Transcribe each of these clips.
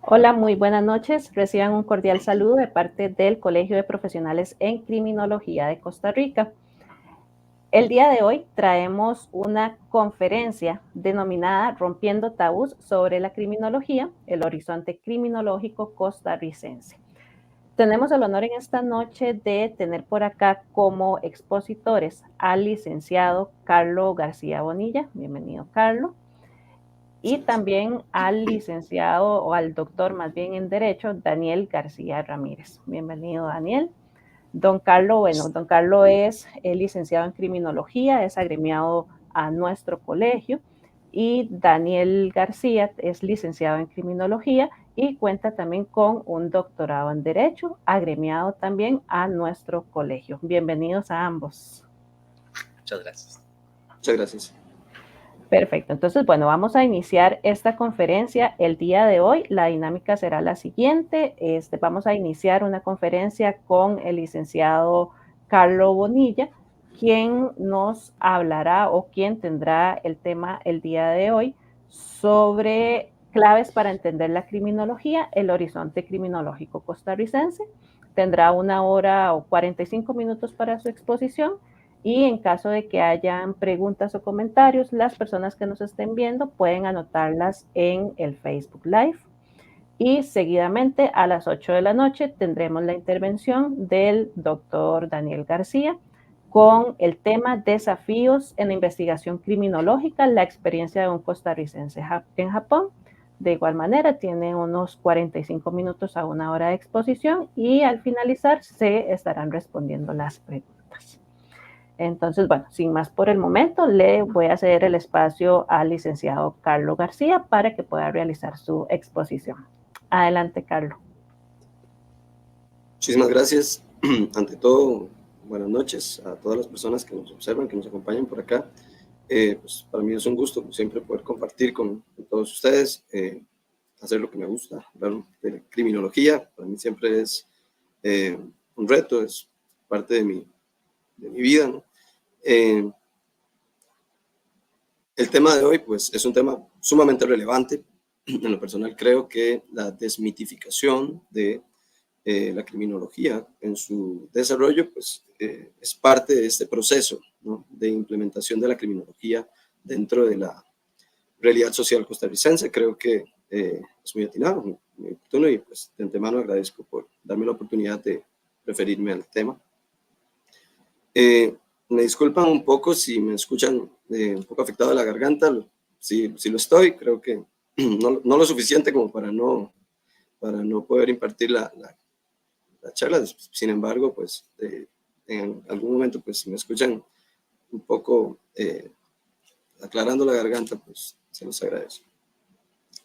Hola, muy buenas noches. Reciban un cordial saludo de parte del Colegio de Profesionales en Criminología de Costa Rica. El día de hoy traemos una conferencia denominada Rompiendo Tabús sobre la criminología, el horizonte criminológico costarricense. Tenemos el honor en esta noche de tener por acá como expositores al licenciado Carlos García Bonilla. Bienvenido, Carlos. Y también al licenciado o al doctor más bien en Derecho, Daniel García Ramírez. Bienvenido, Daniel. Don Carlos es licenciado en Criminología, es agremiado a nuestro colegio, y Daniel García es licenciado en Criminología y cuenta también con un doctorado en Derecho, agremiado también a nuestro colegio. Bienvenidos a ambos. Muchas gracias. Muchas gracias. Perfecto, entonces, bueno, vamos a iniciar esta conferencia el día de hoy. La dinámica será la siguiente. Vamos a iniciar una conferencia con el licenciado Carlos Bonilla, quien nos hablará o quien tendrá el tema el día de hoy sobre claves para entender la criminología, el horizonte criminológico costarricense. Tendrá 1 hora o 45 minutos para su exposición. Y en caso de que hayan preguntas o comentarios, las personas que nos estén viendo pueden anotarlas en el Facebook Live. Y seguidamente a las 8 de la noche tendremos la intervención del doctor Daniel García con el tema Desafíos en la investigación criminológica, la experiencia de un costarricense en Japón. De igual manera, tiene unos 45 minutos a 1 hora de exposición y al finalizar se estarán respondiendo las preguntas. Entonces, bueno, sin más por el momento, le voy a ceder el espacio al licenciado Carlos García para que pueda realizar su exposición. Adelante, Carlos. Muchísimas gracias. Ante todo, buenas noches a todas las personas que nos observan, que nos acompañan por acá. Pues para mí es un gusto, como siempre, poder compartir con todos ustedes, hacer lo que me gusta, hablar de criminología. Para mí siempre es un reto, es parte de mi vida, ¿no? El tema de hoy, pues, es un tema sumamente relevante. En lo personal, creo que la desmitificación de la criminología en su desarrollo, pues, es parte de este proceso, ¿no?, de implementación de la criminología dentro de la realidad social costarricense. Creo que es muy atinado, muy oportuno, y pues de antemano agradezco por darme la oportunidad de referirme al tema. Me disculpan un poco si me escuchan un poco afectado de la garganta. Si lo estoy, creo que no lo suficiente como para no poder impartir la charla. Sin embargo, pues en algún momento, pues si me escuchan un poco aclarando la garganta, pues se los agradezco.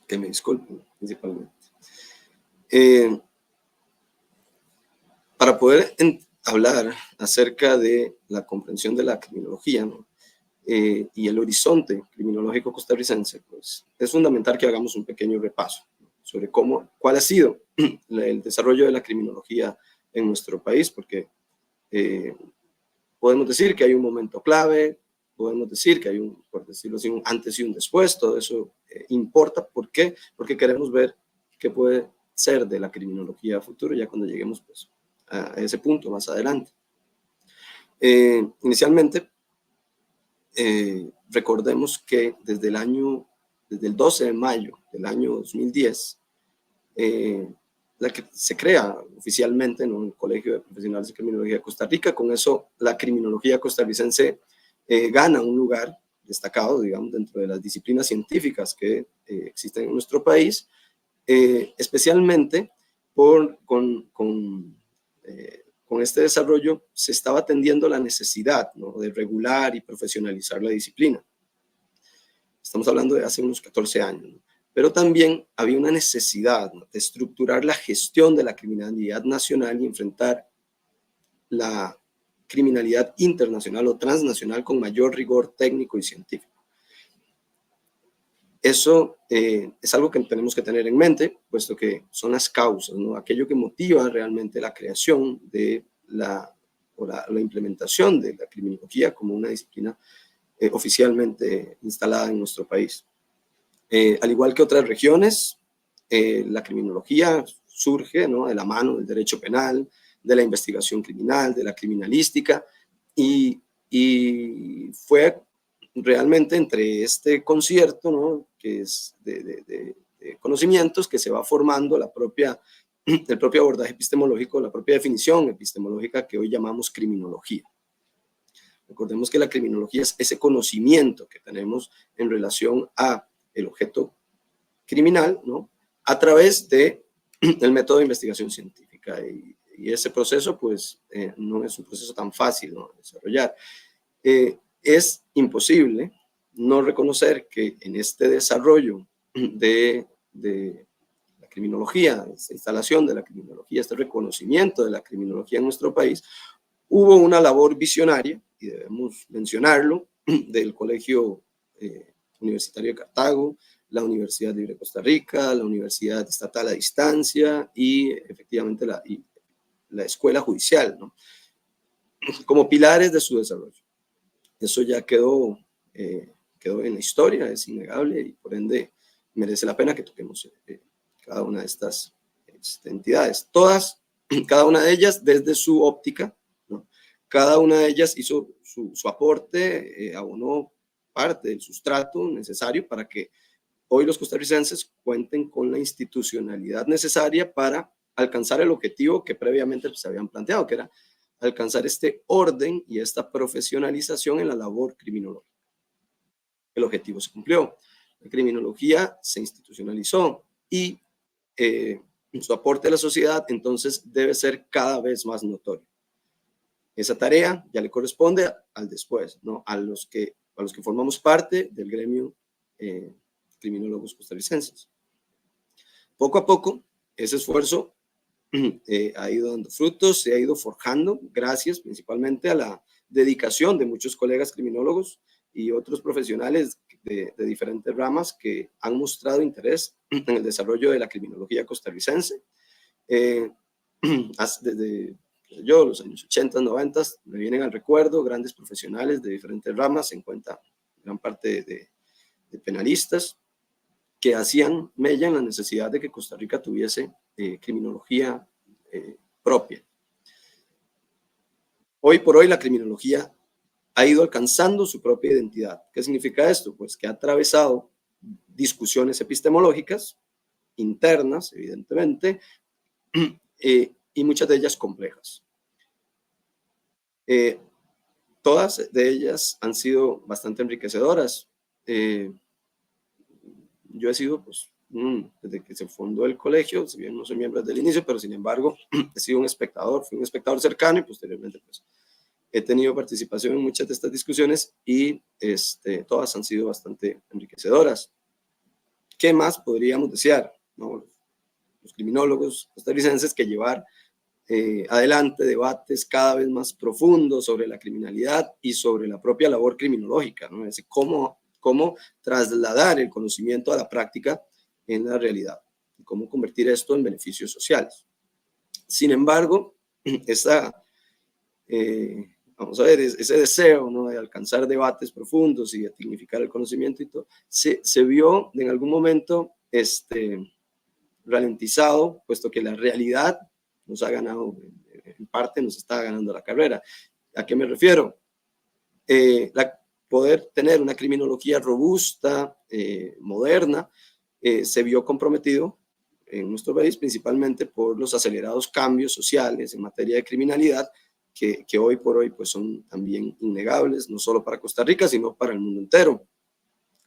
Que me disculpen principalmente. Para poder hablar acerca de la comprensión de la criminología, ¿no?, y el horizonte criminológico costarricense, pues es fundamental que hagamos un pequeño repaso, ¿no?, sobre cuál ha sido el desarrollo de la criminología en nuestro país, porque podemos decir que hay un momento clave, podemos decir que hay por decirlo así, un antes y un después. Todo eso importa. ¿Por qué? Porque queremos ver qué puede ser de la criminología a futuro, ya cuando lleguemos, pues, a ese punto más adelante. Inicialmente, recordemos que desde el 12 de mayo del año 2010, la que se crea oficialmente en un colegio de profesionales de criminología de Costa Rica. Con eso, la criminología costarricense gana un lugar destacado, digamos, dentro de las disciplinas científicas que existen en nuestro país, especialmente con este desarrollo se estaba atendiendo la necesidad, ¿no?, de regular y profesionalizar la disciplina. Estamos hablando de hace unos 14 años, ¿no? Pero también había una necesidad, ¿no?, de estructurar la gestión de la criminalidad nacional y enfrentar la criminalidad internacional o transnacional con mayor rigor técnico y científico. Eso es algo que tenemos que tener en mente, puesto que son las causas, ¿no?, aquello que motiva realmente la creación de la implementación de la criminología como una disciplina oficialmente instalada en nuestro país. Al igual que otras regiones, la criminología surge, ¿no?, de la mano del derecho penal, de la investigación criminal, de la criminalística, y fue realmente entre este concierto, ¿no?, que es de conocimientos, que se va formando el propio abordaje epistemológico, la propia definición epistemológica que hoy llamamos criminología. Recordemos que la criminología es ese conocimiento que tenemos en relación a el objeto criminal, ¿no?, a través del método de investigación científica. Y ese proceso, pues, no es un proceso tan fácil, ¿no?, de desarrollar. Es imposible no reconocer que en este desarrollo de la criminología, esta instalación de la criminología, este reconocimiento de la criminología en nuestro país, hubo una labor visionaria, y debemos mencionarlo, del Colegio Universitario de Cartago, la Universidad Libre de Costa Rica, la Universidad Estatal a Distancia y efectivamente la Escuela Judicial, ¿no?, como pilares de su desarrollo. Eso ya quedó en la historia, es innegable, y por ende merece la pena que toquemos cada una de estas entidades. Todas, cada una de ellas desde su óptica, ¿no? Cada una de ellas hizo su aporte, abonó parte del sustrato necesario para que hoy los costarricenses cuenten con la institucionalidad necesaria para alcanzar el objetivo que previamente se habían planteado, que era alcanzar este orden y esta profesionalización en la labor criminológica. El objetivo se cumplió. La criminología se institucionalizó y su aporte a la sociedad entonces debe ser cada vez más notorio. Esa tarea ya le corresponde al después, ¿no?, a los que formamos parte del gremio criminólogos costarricenses. Poco a poco, ese esfuerzo ha ido dando frutos, se ha ido forjando, gracias principalmente a la dedicación de muchos colegas criminólogos y otros profesionales de diferentes ramas que han mostrado interés en el desarrollo de la criminología costarricense. Desde los años 80, 90, me vienen al recuerdo grandes profesionales de diferentes ramas, se encuentra gran parte de penalistas que hacían mella en la necesidad de que Costa Rica tuviese criminología propia. Hoy por hoy la criminología ha ido alcanzando su propia identidad. ¿Qué significa esto? Pues que ha atravesado discusiones epistemológicas internas, evidentemente, y muchas de ellas complejas. Todas de ellas han sido bastante enriquecedoras. Yo he sido, pues, desde que se fundó el colegio, si bien no soy miembro desde el inicio, pero sin embargo he sido un espectador, fui un espectador cercano y posteriormente pues he tenido participación en muchas de estas discusiones y todas han sido bastante enriquecedoras. ¿Qué más podríamos desear, ¿no?, los criminólogos costarricenses, que llevar adelante debates cada vez más profundos sobre la criminalidad y sobre la propia labor criminológica, ¿no? Es decir, cómo trasladar el conocimiento a la práctica en la realidad y cómo convertir esto en beneficios sociales. Sin embargo, vamos a ver, ese deseo, ¿no?, de alcanzar debates profundos y de dignificar el conocimiento y todo, se vio en algún momento ralentizado, puesto que la realidad nos ha ganado, en parte nos está ganando la carrera. ¿A qué me refiero? Poder tener una criminología robusta, moderna, se vio comprometido en nuestro país principalmente por los acelerados cambios sociales en materia de criminalidad que hoy por hoy pues son también innegables, no solo para Costa Rica, sino para el mundo entero.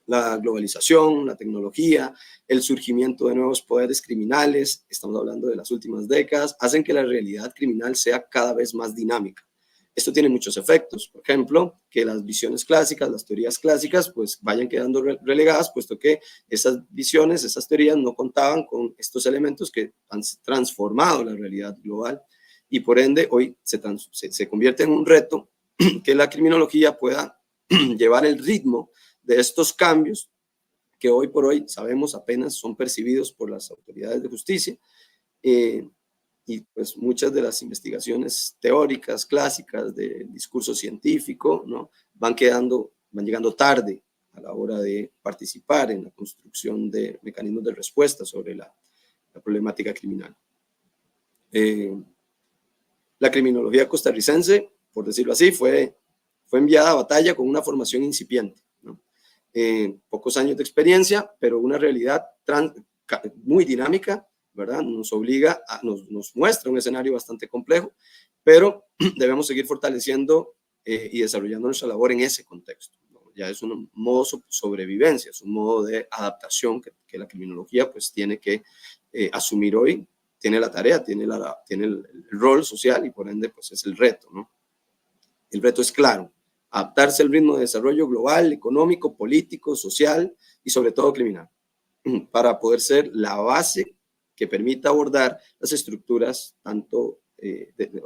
La globalización, la tecnología, el surgimiento de nuevos poderes criminales, estamos hablando de las últimas décadas, hacen que la realidad criminal sea cada vez más dinámica. Esto tiene muchos efectos, por ejemplo, que las visiones clásicas, las teorías clásicas, pues vayan quedando relegadas, puesto que esas visiones, esas teorías no contaban con estos elementos que han transformado la realidad global y por ende hoy se convierte en un reto que la criminología pueda llevar el ritmo de estos cambios que hoy por hoy sabemos apenas son percibidos por las autoridades de justicia. Y pues muchas de las investigaciones teóricas, clásicas del discurso científico, ¿no?, van llegando tarde a la hora de participar en la construcción de mecanismos de respuesta sobre la problemática criminal. La criminología costarricense, por decirlo así, fue enviada a batalla con una formación incipiente, ¿no? Pocos años de experiencia, pero una realidad muy dinámica, ¿verdad? Nos obliga, nos muestra un escenario bastante complejo, pero debemos seguir fortaleciendo y desarrollando nuestra labor en ese contexto, ¿no? Ya es un modo de sobrevivencia, es un modo de adaptación que la criminología pues tiene que asumir hoy, tiene la tarea, tiene el rol social y por ende pues es el reto, ¿no? El reto es claro, adaptarse al ritmo de desarrollo global, económico, político, social y sobre todo criminal, para poder ser la base que permita abordar las estructuras,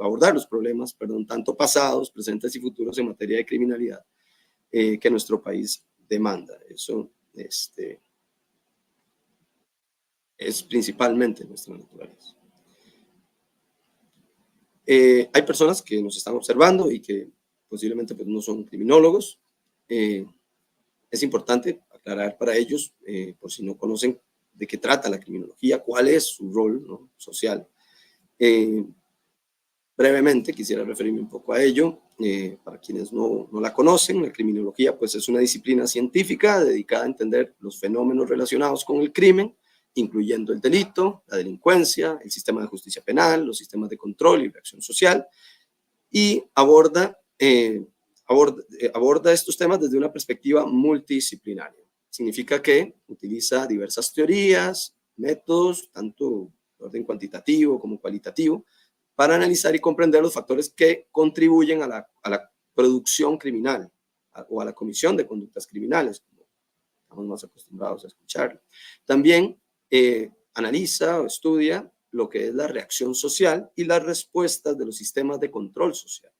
abordar los problemas, tanto pasados, presentes y futuros en materia de criminalidad que nuestro país demanda. Eso es principalmente nuestra naturaleza. Hay personas que nos están observando y que posiblemente pues, no son criminólogos. Es importante aclarar para ellos, por si no conocen de qué trata la criminología, cuál es su rol, ¿no?, social. Brevemente quisiera referirme un poco a ello. Para quienes no la conocen, la criminología pues, es una disciplina científica dedicada a entender los fenómenos relacionados con el crimen, incluyendo el delito, la delincuencia, el sistema de justicia penal, los sistemas de control y reacción social, y aborda estos temas desde una perspectiva multidisciplinaria. Significa que utiliza diversas teorías, métodos, tanto de orden cuantitativo como cualitativo, para analizar y comprender los factores que contribuyen a la producción criminal o a la comisión de conductas criminales, como estamos más acostumbrados a escucharlo. También analiza o estudia lo que es la reacción social y las respuestas de los sistemas de control social,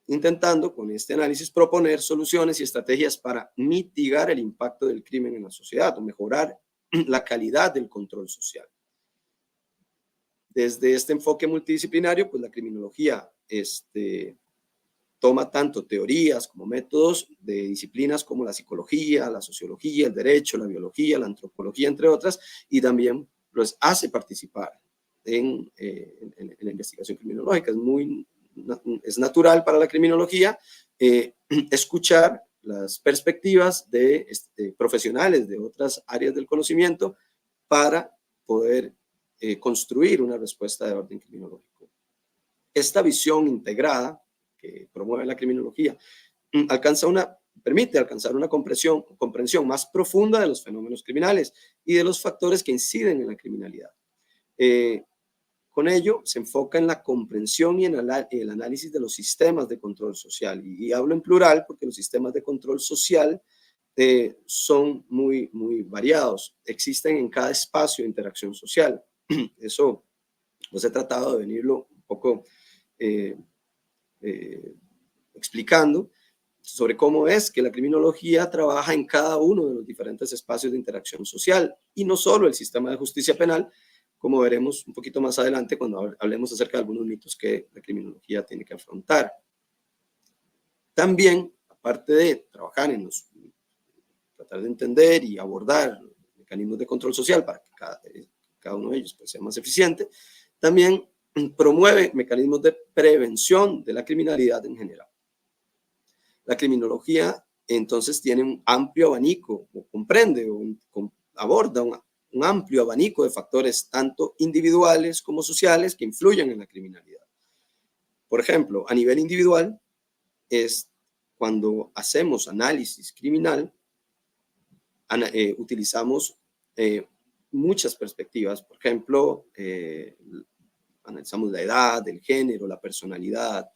intentando con este análisis proponer soluciones y estrategias para mitigar el impacto del crimen en la sociedad o mejorar la calidad del control social. Desde este enfoque multidisciplinario, pues la criminología toma tanto teorías como métodos de disciplinas como la psicología, la sociología, el derecho, la biología, la antropología, entre otras, y también los hace participar en la investigación criminológica. Es natural para la criminología escuchar las perspectivas de profesionales de otras áreas del conocimiento para poder construir una respuesta de orden criminológico. Esta visión integrada que promueve la criminología permite alcanzar una comprensión más profunda de los fenómenos criminales y de los factores que inciden en la criminalidad. Con ello se enfoca en la comprensión y en el análisis de los sistemas de control social. Y hablo en plural porque los sistemas de control social son muy, muy variados. Existen en cada espacio de interacción social. Eso pues he tratado de venirlo un poco explicando sobre cómo es que la criminología trabaja en cada uno de los diferentes espacios de interacción social y no solo el sistema de justicia penal, como veremos un poquito más adelante cuando hablemos acerca de algunos mitos que la criminología tiene que afrontar. También, aparte de trabajar tratar de entender y abordar mecanismos de control social para que cada uno de ellos pues, sea más eficiente, también promueve mecanismos de prevención de la criminalidad en general. La criminología entonces tiene un amplio abanico, o comprende, aborda un amplio abanico de factores tanto individuales como sociales que influyen en la criminalidad. Por ejemplo, a nivel individual es cuando hacemos análisis criminal, utilizamos muchas perspectivas. Por ejemplo, analizamos la edad, el género, la personalidad,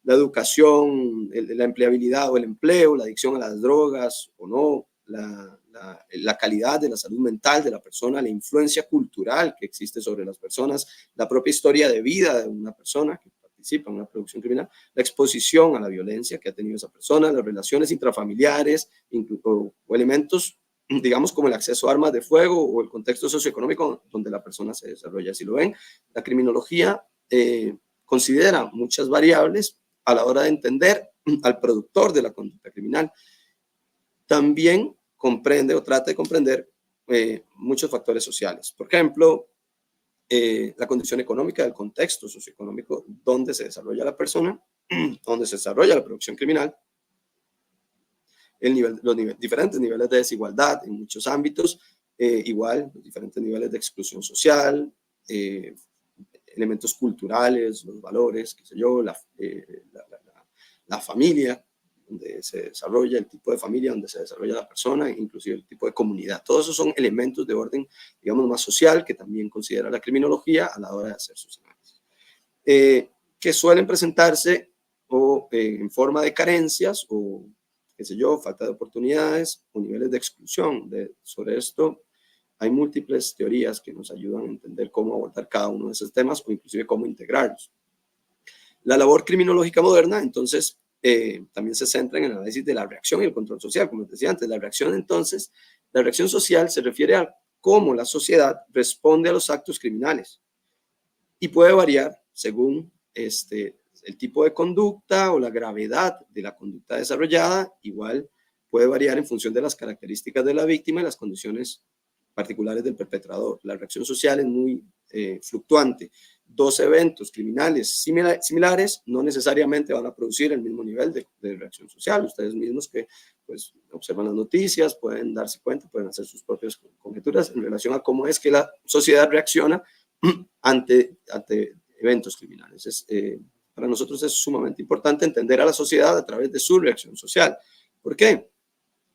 la educación, la empleabilidad o el empleo, la adicción a las drogas o no, la calidad de la salud mental de la persona, la influencia cultural que existe sobre las personas, la propia historia de vida de una persona que participa en una producción criminal, la exposición a la violencia que ha tenido esa persona, las relaciones intrafamiliares o elementos, digamos, como el acceso a armas de fuego o el contexto socioeconómico donde la persona se desarrolla. Si lo ven, la criminología considera muchas variables a la hora de entender al productor de la conducta criminal. También comprende o trata de comprender muchos factores sociales. Por ejemplo, la condición económica del contexto socioeconómico donde se desarrolla la persona, donde se desarrolla la producción criminal, diferentes niveles de desigualdad en muchos ámbitos, igual los diferentes niveles de exclusión social, elementos culturales, los valores, qué sé yo, la familia, donde se desarrolla el tipo de familia, donde se desarrolla la persona, inclusive el tipo de comunidad. Todos esos son elementos de orden, digamos, más social que también considera la criminología a la hora de hacer sus análisis. Que suelen presentarse en forma de carencias o, qué sé yo, falta de oportunidades o niveles de exclusión. Sobre esto hay múltiples teorías que nos ayudan a entender cómo abordar cada uno de esos temas o inclusive cómo integrarlos. La labor criminológica moderna, entonces, también se centra en el análisis de la reacción y el control social, como les decía antes. La reacción social se refiere a cómo la sociedad responde a los actos criminales y puede variar según el tipo de conducta o la gravedad de la conducta desarrollada. Igual puede variar en función de las características de la víctima y las condiciones particulares del perpetrador. La reacción social es muy fluctuante. Dos eventos criminales similares no necesariamente van a producir el mismo nivel de reacción social. Ustedes mismos que pues, observan las noticias pueden darse cuenta, pueden hacer sus propias conjeturas en relación a cómo es que la sociedad reacciona ante eventos criminales. Para nosotros es sumamente importante entender a la sociedad a través de su reacción social. ¿Por qué?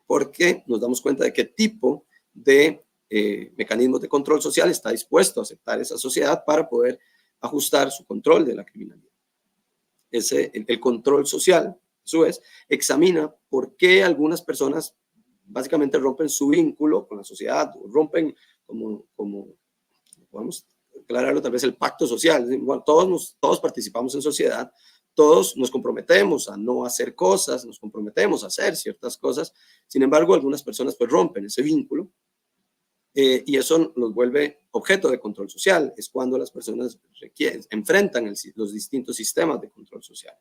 Porque nos damos cuenta de qué tipo de mecanismos de control social está dispuesto a aceptar esa sociedad para poder ajustar su control de la criminalidad. El control social, a su vez, examina por qué algunas personas básicamente rompen su vínculo con la sociedad, o rompen como podemos aclararlo tal vez el pacto social. Bueno, todos participamos en sociedad, todos nos comprometemos a no hacer cosas, nos comprometemos a hacer ciertas cosas, sin embargo algunas personas pues rompen ese vínculo. Y eso nos vuelve objeto de control social. Es cuando las personas enfrentan los distintos sistemas de control social.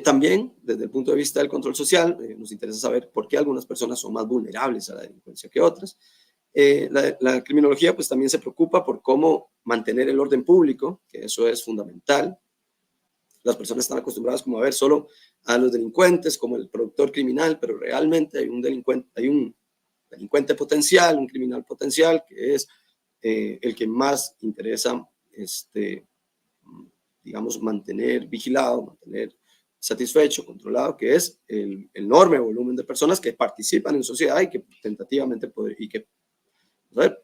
También, desde el punto de vista del control social, nos interesa saber por qué algunas personas son más vulnerables a la delincuencia que otras. La criminología pues también se preocupa por cómo mantener el orden público, que eso es fundamental. Las personas están acostumbradas como a ver solo a los delincuentes como el productor criminal, pero realmente hay un delincuente potencial, un criminal potencial, que es el que más interesa, digamos, mantener vigilado, mantener satisfecho, controlado, que es el enorme volumen de personas que participan en sociedad y que tentativamente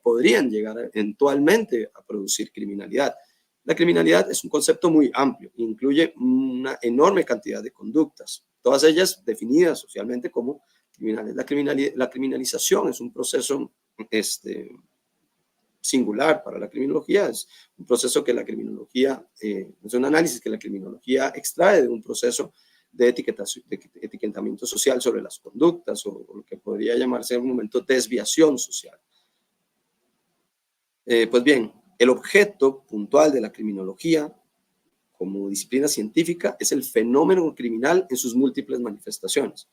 podrían llegar eventualmente a producir criminalidad. La criminalidad es un concepto muy amplio, incluye una enorme cantidad de conductas, todas ellas definidas socialmente como criminales. La criminalización es un proceso singular para la criminología, es un proceso que la criminología, es un análisis que la criminología extrae de un proceso de etiquetamiento social sobre las conductas o lo que podría llamarse en un momento desviación social. Pues bien, el objeto puntual de la criminología como disciplina científica es el fenómeno criminal en sus múltiples manifestaciones.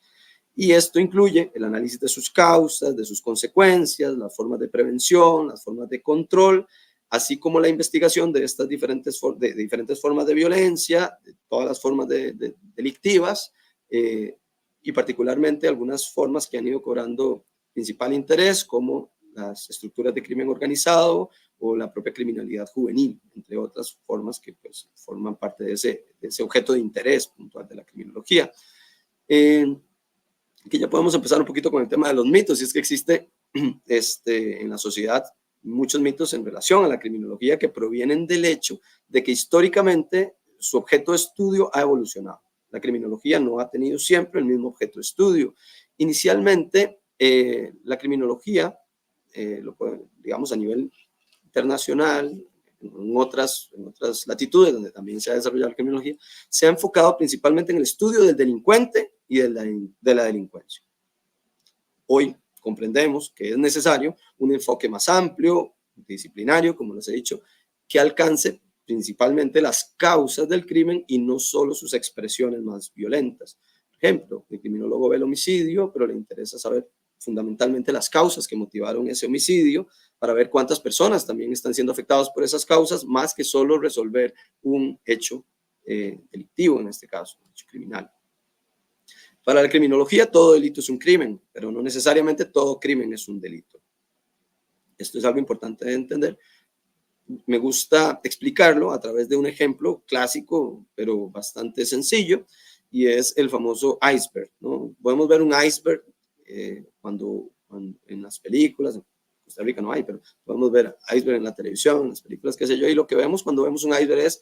Y esto incluye el análisis de sus causas, de sus consecuencias, las formas de prevención, las formas de control, así como la investigación de estas diferentes formas de violencia, de todas las formas delictivas, y particularmente algunas formas que han ido cobrando principal interés, como las estructuras de crimen organizado o la propia criminalidad juvenil, entre otras formas que pues, forman parte de ese objeto de interés puntual de la criminología. Aquí ya podemos empezar un poquito con el tema de los mitos, y es que existe en la sociedad muchos mitos en relación a la criminología que provienen del hecho de que históricamente su objeto de estudio ha evolucionado. La criminología no ha tenido siempre el mismo objeto de estudio. Inicialmente, la criminología, digamos a nivel internacional, en otras latitudes donde también se ha desarrollado la criminología, se ha enfocado principalmente en el estudio del delincuente y de la delincuencia. Hoy comprendemos que es necesario un enfoque más amplio, disciplinario, como les he dicho, que alcance principalmente las causas del crimen y no solo sus expresiones más violentas. Por ejemplo, el criminólogo ve el homicidio, pero le interesa saber fundamentalmente las causas que motivaron ese homicidio, para ver cuántas personas también están siendo afectadas por esas causas, más que solo resolver un hecho delictivo, en este caso, un hecho criminal. Para la criminología, todo delito es un crimen, pero no necesariamente todo crimen es un delito. Esto es algo importante de entender. Me gusta explicarlo a través de un ejemplo clásico, pero bastante sencillo, y es el famoso iceberg, ¿no? Podemos ver un iceberg cuando en las películas, en Costa Rica no hay, pero podemos ver iceberg en la televisión, en las películas, qué sé yo, y lo que vemos cuando vemos un iceberg es,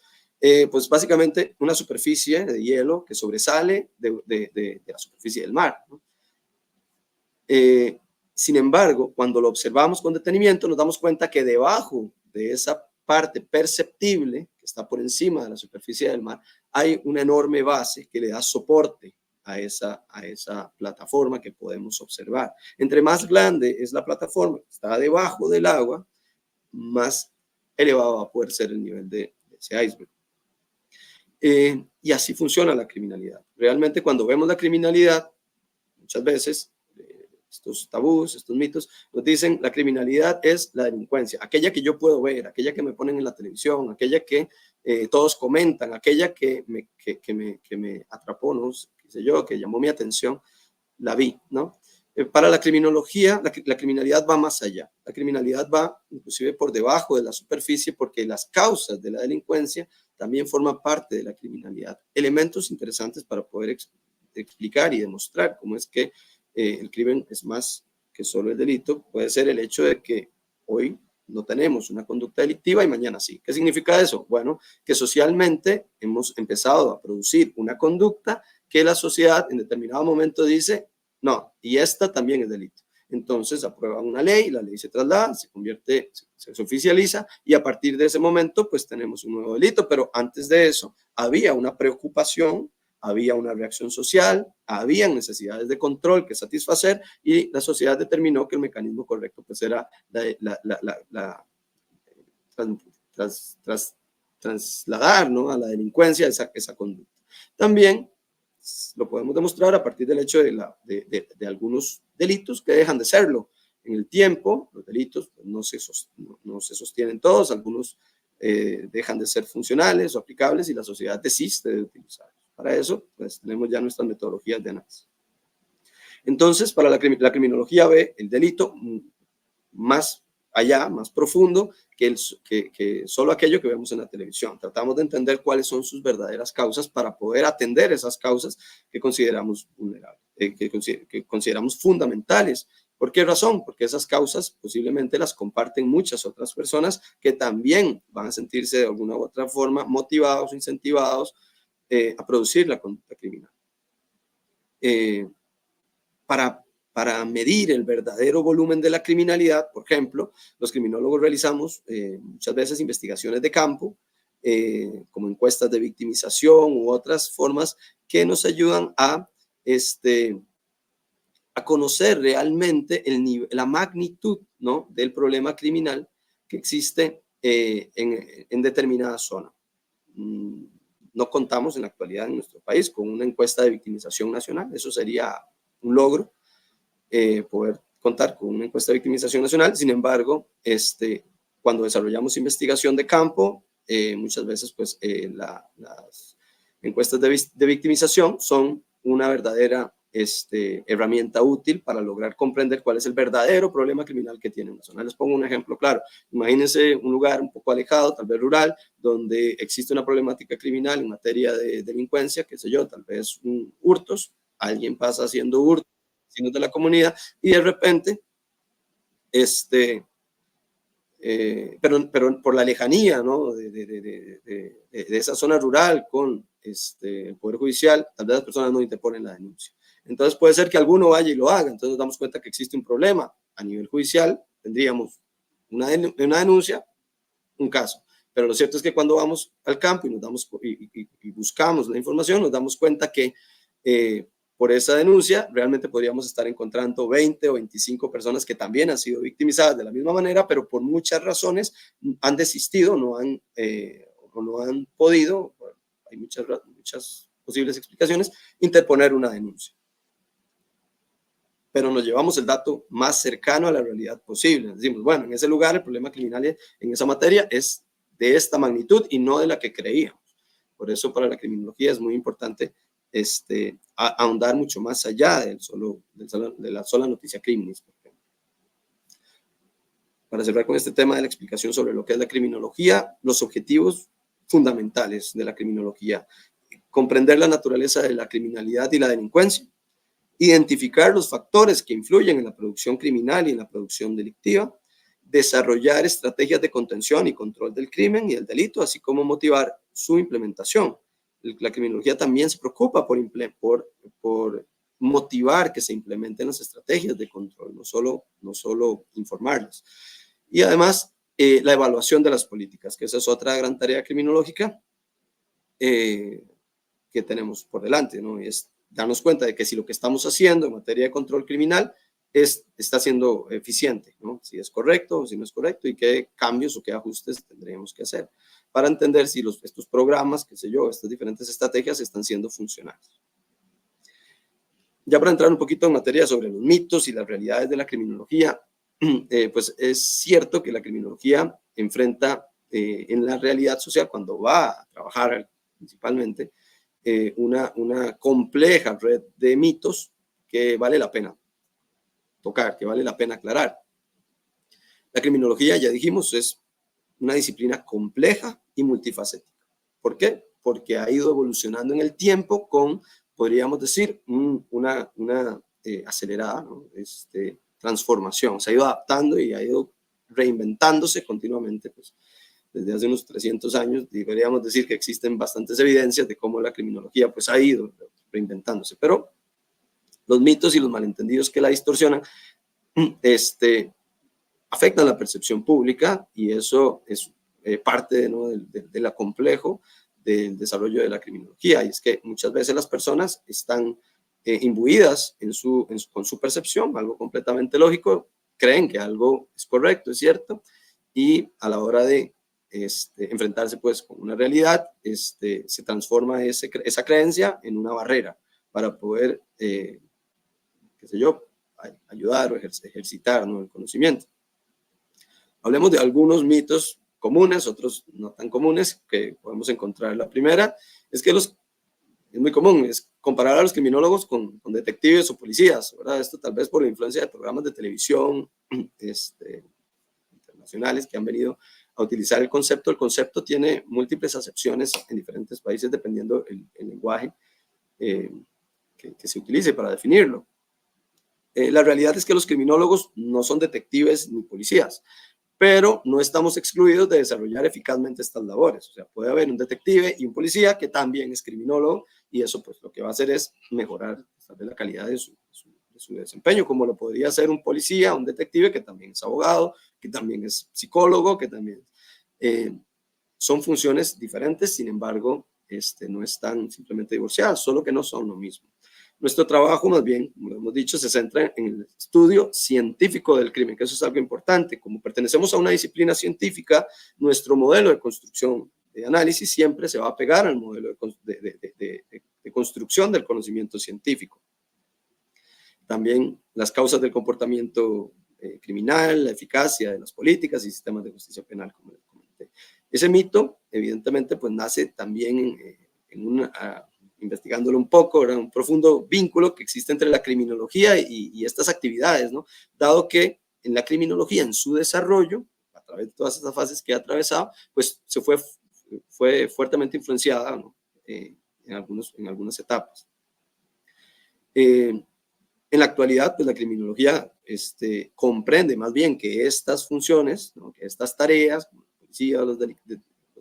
pues básicamente una superficie de hielo que sobresale de la superficie del mar, ¿no? Sin embargo, cuando lo observamos con detenimiento, nos damos cuenta que debajo de esa parte perceptible, que está por encima de la superficie del mar, hay una enorme base que le da soporte a esa plataforma que podemos observar. Entre más grande es la plataforma que está debajo del agua, más elevado va a poder ser el nivel de ese iceberg. Y así funciona la criminalidad. Realmente cuando vemos la criminalidad, muchas veces estos tabús, estos mitos, nos dicen la criminalidad es la delincuencia, aquella que yo puedo ver, aquella que me ponen en la televisión, aquella que todos comentan, aquella que me atrapó, ¿no? Qué sé yo, que llamó mi atención, la vi, ¿no? Para la criminología, la criminalidad va más allá. La criminalidad va inclusive por debajo de la superficie porque las causas de la delincuencia también forman parte de la criminalidad. Elementos interesantes para poder explicar y demostrar cómo es que el crimen es más que solo el delito. Puede ser el hecho de que hoy no tenemos una conducta delictiva y mañana sí. ¿Qué significa eso? Bueno, que socialmente hemos empezado a producir una conducta que la sociedad en determinado momento dice, no, y esta también es delito. Entonces aprueban una ley, la ley se traslada, se convierte, se oficializa y a partir de ese momento pues tenemos un nuevo delito, pero antes de eso había una preocupación, había una reacción social, había necesidades de control que satisfacer y la sociedad determinó que el mecanismo correcto pues era trasladar, ¿no?, a la delincuencia esa conducta. También lo podemos demostrar a partir del hecho de algunos delitos que dejan de serlo. En el tiempo, los delitos pues, no se sostienen todos, algunos dejan de ser funcionales o aplicables y la sociedad desiste de utilizarlos. Para eso, pues tenemos ya nuestras metodologías de análisis. Entonces, para la criminología ve el delito más allá, más profundo, que solo aquello que vemos en la televisión. Tratamos de entender cuáles son sus verdaderas causas para poder atender esas causas que consideramos vulnerables, que consideramos fundamentales. ¿Por qué razón? Porque esas causas posiblemente las comparten muchas otras personas que también van a sentirse de alguna u otra forma motivados, incentivados a producir la conducta criminal. Para medir el verdadero volumen de la criminalidad, por ejemplo, los criminólogos realizamos muchas veces investigaciones de campo, como encuestas de victimización u otras formas que nos ayudan a conocer realmente la magnitud, ¿no?, del problema criminal que existe en determinada zona. No contamos en la actualidad en nuestro país con una encuesta de victimización nacional. Eso sería un logro, poder contar con una encuesta de victimización nacional. Sin embargo, cuando desarrollamos investigación de campo, muchas veces pues, las encuestas de victimización son una verdadera herramienta útil para lograr comprender cuál es el verdadero problema criminal que tiene una zona. Les pongo un ejemplo claro. Imagínense un lugar un poco alejado, tal vez rural, donde existe una problemática criminal en materia de delincuencia, qué sé yo, tal vez hurtos, alguien pasa haciendo hurtos de la comunidad y de repente, pero por la lejanía, ¿no?, de esa zona rural con el Poder Judicial, tal vez las personas no interponen la denuncia. Entonces puede ser que alguno vaya y lo haga, entonces nos damos cuenta que existe un problema. A nivel judicial tendríamos una denuncia, un caso. Pero lo cierto es que cuando vamos al campo y buscamos la información, nos damos cuenta que por esa denuncia realmente podríamos estar encontrando 20 o 25 personas que también han sido victimizadas de la misma manera, pero por muchas razones han desistido, no han podido, hay muchas posibles explicaciones, interponer una denuncia. pero nos llevamos el dato más cercano a la realidad posible. Decimos, bueno, en ese lugar el problema criminal en esa materia es de esta magnitud y no de la que creíamos. Por eso para la criminología es muy importante ahondar mucho más allá de la sola noticia criminis. Para cerrar con este tema de la explicación sobre lo que es la criminología, los objetivos fundamentales de la criminología: comprender la naturaleza de la criminalidad y la delincuencia, identificar los factores que influyen en la producción criminal y en la producción delictiva, desarrollar estrategias de contención y control del crimen y el delito, así como motivar su implementación. La criminología también se preocupa por motivar que se implementen las estrategias de control, no solo informarlas. Y además, la evaluación de las políticas, que esa es otra gran tarea criminológica que tenemos por delante, ¿no? Es darnos cuenta de que si lo que estamos haciendo en materia de control criminal está siendo eficiente, ¿no? Si es correcto o si no es correcto, y qué cambios o qué ajustes tendríamos que hacer para entender si estos programas, qué sé yo, estas diferentes estrategias están siendo funcionales. Ya para entrar un poquito en materia sobre los mitos y las realidades de la criminología, pues es cierto que la criminología enfrenta en la realidad social, cuando va a trabajar principalmente, una compleja red de mitos que vale la pena tocar, que vale la pena aclarar. La criminología, ya dijimos, es una disciplina compleja y multifacética. ¿Por qué? Porque ha ido evolucionando en el tiempo con, podríamos decir, una acelerada, ¿no? Transformación. Se ha ido adaptando y ha ido reinventándose continuamente, pues. Desde hace unos 300 años, deberíamos decir que existen bastantes evidencias de cómo la criminología pues, ha ido reinventándose, pero los mitos y los malentendidos que la distorsionan afectan la percepción pública, y eso es parte, ¿no? de lo complejo del desarrollo de la criminología, y es que muchas veces las personas están imbuidas con su percepción, algo completamente lógico, creen que algo es correcto, es cierto, y a la hora de enfrentarse pues con una realidad, se transforma esa creencia en una barrera para poder, qué sé yo, ayudar o ejercitar, ¿no? el conocimiento. Hablemos de algunos mitos comunes, otros no tan comunes, que podemos encontrar. La primera es que es muy común, es comparar a los criminólogos con detectives o policías, ¿verdad? Esto tal vez por la influencia de programas de televisión internacionales que han venido a utilizar el concepto. El concepto tiene múltiples acepciones en diferentes países dependiendo el lenguaje que se utilice para definirlo. La realidad es que los criminólogos no son detectives ni policías, pero no estamos excluidos de desarrollar eficazmente estas labores. O sea, puede haber un detective y un policía que también es criminólogo, y eso pues lo que va a hacer es mejorar la calidad de su desempeño, como lo podría hacer un policía, un detective que también es abogado, que también es psicólogo, que también son funciones diferentes. Sin embargo, no están simplemente divorciadas, solo que no son lo mismo. Nuestro trabajo, más bien, como lo hemos dicho, se centra en el estudio científico del crimen, que eso es algo importante. Como pertenecemos a una disciplina científica, nuestro modelo de construcción de análisis siempre se va a pegar al modelo de construcción del conocimiento científico. También las causas del comportamiento criminal, la eficacia de las políticas y sistemas de justicia penal, como les comenté. Ese mito, evidentemente, pues nace también investigándolo un poco, era un profundo vínculo que existe entre la criminología y estas actividades, ¿no? Dado que en la criminología, en su desarrollo, a través de todas esas fases que ha atravesado, pues se fue fuertemente influenciada, ¿no? en algunas etapas. En la actualidad, pues la criminología comprende más bien que estas funciones, ¿no? que estas tareas, como la policía, los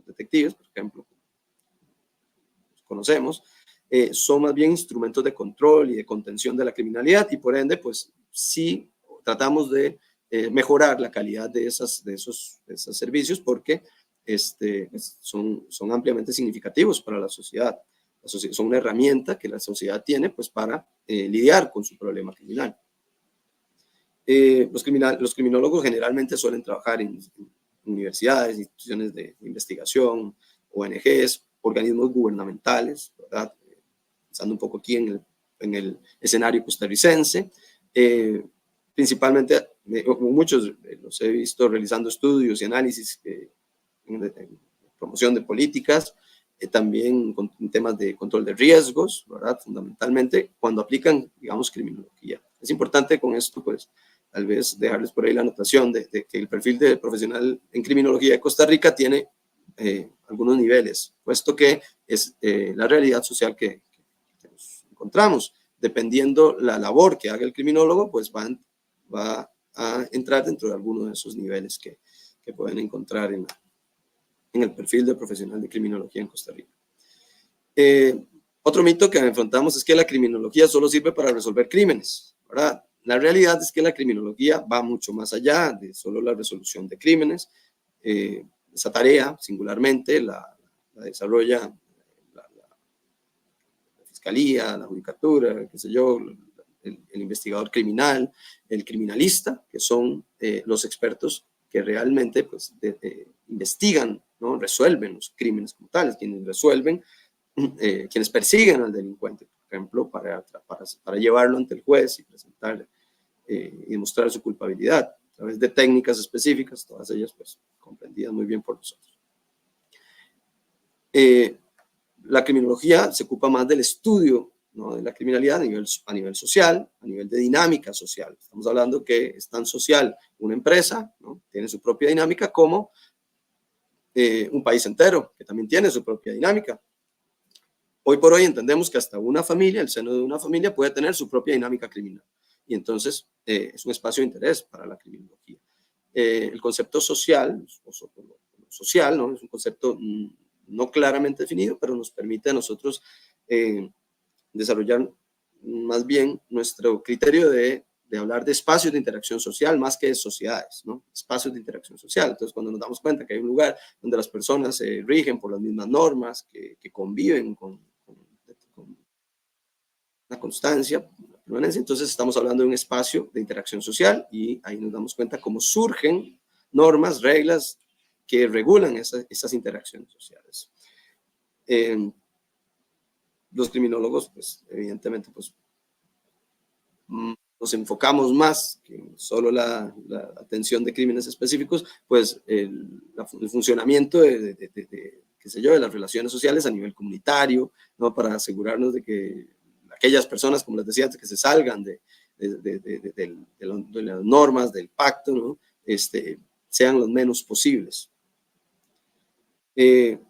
detectives, por ejemplo, los conocemos, son más bien instrumentos de control y de contención de la criminalidad, y por ende, pues sí tratamos de mejorar la calidad de esos servicios, porque son ampliamente significativos para la sociedad. Son una herramienta que la sociedad tiene pues, para lidiar con su problema criminal. Los criminólogos generalmente suelen trabajar en universidades, instituciones de investigación, ONGs, organismos gubernamentales, ¿verdad? Pensando un poco aquí en el escenario costarricense, Principalmente, muchos los he visto realizando estudios y análisis en promoción de políticas, también con temas de control de riesgos, ¿verdad? Fundamentalmente cuando aplican, digamos, criminología. Es importante con esto, pues, tal vez dejarles por ahí la anotación de que el perfil de profesional en criminología de Costa Rica tiene algunos niveles, puesto que es la realidad social que nos encontramos. Dependiendo la labor que haga el criminólogo, pues va a entrar dentro de alguno de esos niveles que pueden encontrar en el perfil de profesional de criminología en Costa Rica. Otro mito que enfrentamos es que la criminología solo sirve para resolver crímenes, ¿verdad? La realidad es que la criminología va mucho más allá de solo la resolución de crímenes. Esa tarea, singularmente, la desarrolla la fiscalía, la judicatura, qué sé yo, el investigador criminal, el criminalista, que son los expertos que realmente pues, investigan, ¿no? Resuelven los crímenes como tales, quienes resuelven, quienes persiguen al delincuente, por ejemplo, para llevarlo ante el juez y presentarle y demostrar su culpabilidad a través de técnicas específicas, todas ellas pues, comprendidas muy bien por nosotros. La criminología se ocupa más del estudio, ¿no? De la criminalidad a nivel social, a nivel de dinámica social. Estamos hablando que es tan social una empresa, ¿no? Tiene su propia dinámica, como un país entero, que también tiene su propia dinámica. Hoy por hoy entendemos que hasta una familia, el seno de una familia, puede tener su propia dinámica criminal. Y entonces es un espacio de interés para la criminología. El concepto social, social, ¿no? Es un concepto no claramente definido, pero nos permite a nosotros desarrollar más bien nuestro criterio de hablar de espacios de interacción social más que de sociedades, ¿no? Espacios de interacción social. Entonces, cuando nos damos cuenta que hay un lugar donde las personas se rigen por las mismas normas, que conviven con la constancia, la permanencia, entonces estamos hablando de un espacio de interacción social y ahí nos damos cuenta cómo surgen normas, reglas que regulan esas interacciones sociales. Los criminólogos, pues, evidentemente, pues, nos enfocamos más que solo la atención de crímenes específicos, pues el funcionamiento qué sé yo, de las relaciones sociales a nivel comunitario, ¿no? Para asegurarnos de que aquellas personas, como les decía antes, que se salgan de las normas, del pacto, ¿no? Sean los menos posibles.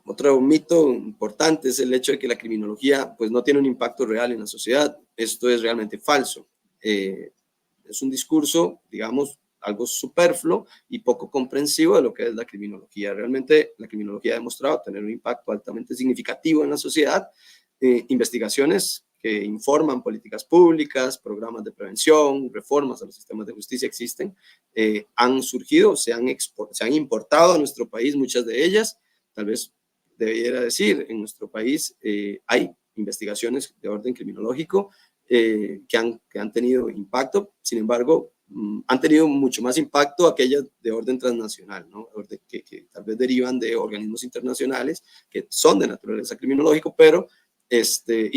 Otro mito importante es el hecho de que la criminología pues, no tiene un impacto real en la sociedad. Esto es realmente falso. Es un discurso, digamos, algo superfluo y poco comprensivo de lo que es la criminología. Realmente la criminología ha demostrado tener un impacto altamente significativo en la sociedad. Investigaciones que informan políticas públicas, programas de prevención, reformas a los sistemas de justicia existen, han surgido, se han importado a nuestro país muchas de ellas. Tal vez debiera decir, en nuestro país hay investigaciones de orden criminológico que han tenido impacto, sin embargo, han tenido mucho más impacto aquellas de orden transnacional, ¿no? Que tal vez derivan de organismos internacionales que son de naturaleza criminológico, pero y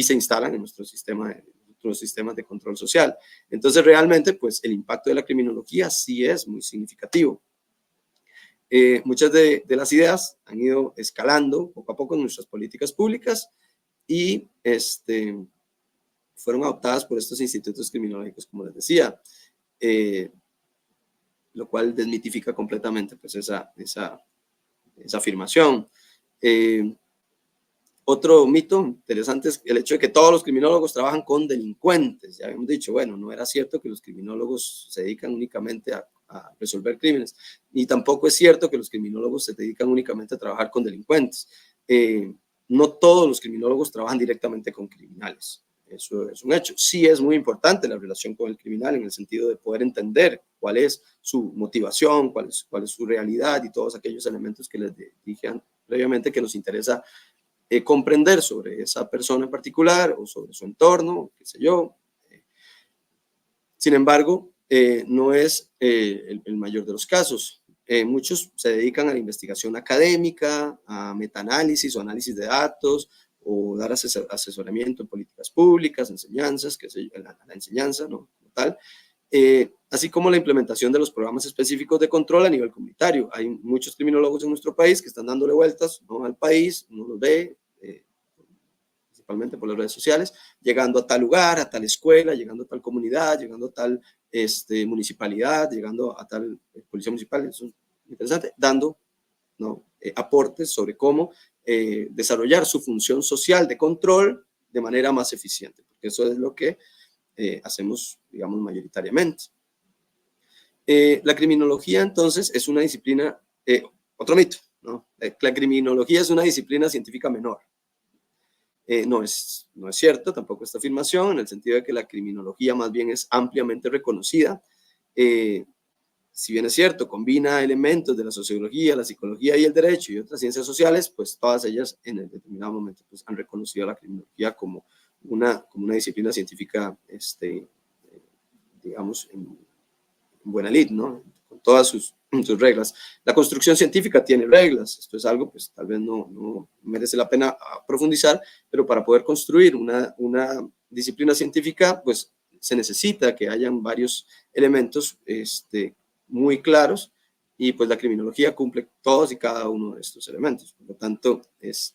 se instalan en nuestros sistemas de control social. Entonces, realmente, pues, el impacto de la criminología sí es muy significativo. Muchas de las ideas han ido escalando poco a poco en nuestras políticas públicas y fueron adoptadas por estos institutos criminológicos, como les decía, lo cual desmitifica completamente pues, esa afirmación. Otro mito interesante es el hecho de que todos los criminólogos trabajan con delincuentes. Ya habíamos dicho, bueno, no era cierto que los criminólogos se dedican únicamente a resolver crímenes, ni tampoco es cierto que los criminólogos se dedican únicamente a trabajar con delincuentes. No todos los criminólogos trabajan directamente con criminales. Eso es un hecho. Sí es muy importante la relación con el criminal en el sentido de poder entender cuál es su motivación, cuál es su realidad y todos aquellos elementos que les dije previamente que nos interesa comprender sobre esa persona en particular o sobre su entorno, qué sé yo. Sin embargo, no es el mayor de los casos. Muchos se dedican a la investigación académica, a metaanálisis o análisis de datos, o dar asesoramiento en políticas públicas, enseñanzas, qué sé yo, la enseñanza, ¿no? Como tal. así como la implementación de los programas específicos de control a nivel comunitario. Hay muchos criminólogos en nuestro país que están dándole vueltas, ¿no?, al país, uno los ve, principalmente por las redes sociales, llegando a tal lugar, a tal escuela, llegando a tal comunidad, llegando a tal municipalidad, llegando a tal policía municipal, eso es interesante, dando, ¿no?, aportes sobre cómo desarrollar su función social de control de manera más eficiente, porque eso es lo que hacemos, digamos, mayoritariamente. La criminología, entonces, es una disciplina, otro mito, ¿no? La criminología es una disciplina científica menor. No es cierto tampoco esta afirmación, en el sentido de que la criminología más bien es ampliamente reconocida. Si bien es cierto, combina elementos de la sociología, la psicología y el derecho y otras ciencias sociales, pues todas ellas en el determinado momento pues, han reconocido a la criminología como una disciplina científica, digamos, en buena lid, ¿no?, con todas sus reglas. La construcción científica tiene reglas, esto es algo pues tal vez no merece la pena profundizar, pero para poder construir una disciplina científica pues se necesita que hayan varios elementos muy claros, y pues la criminología cumple todos y cada uno de estos elementos. Por lo tanto, es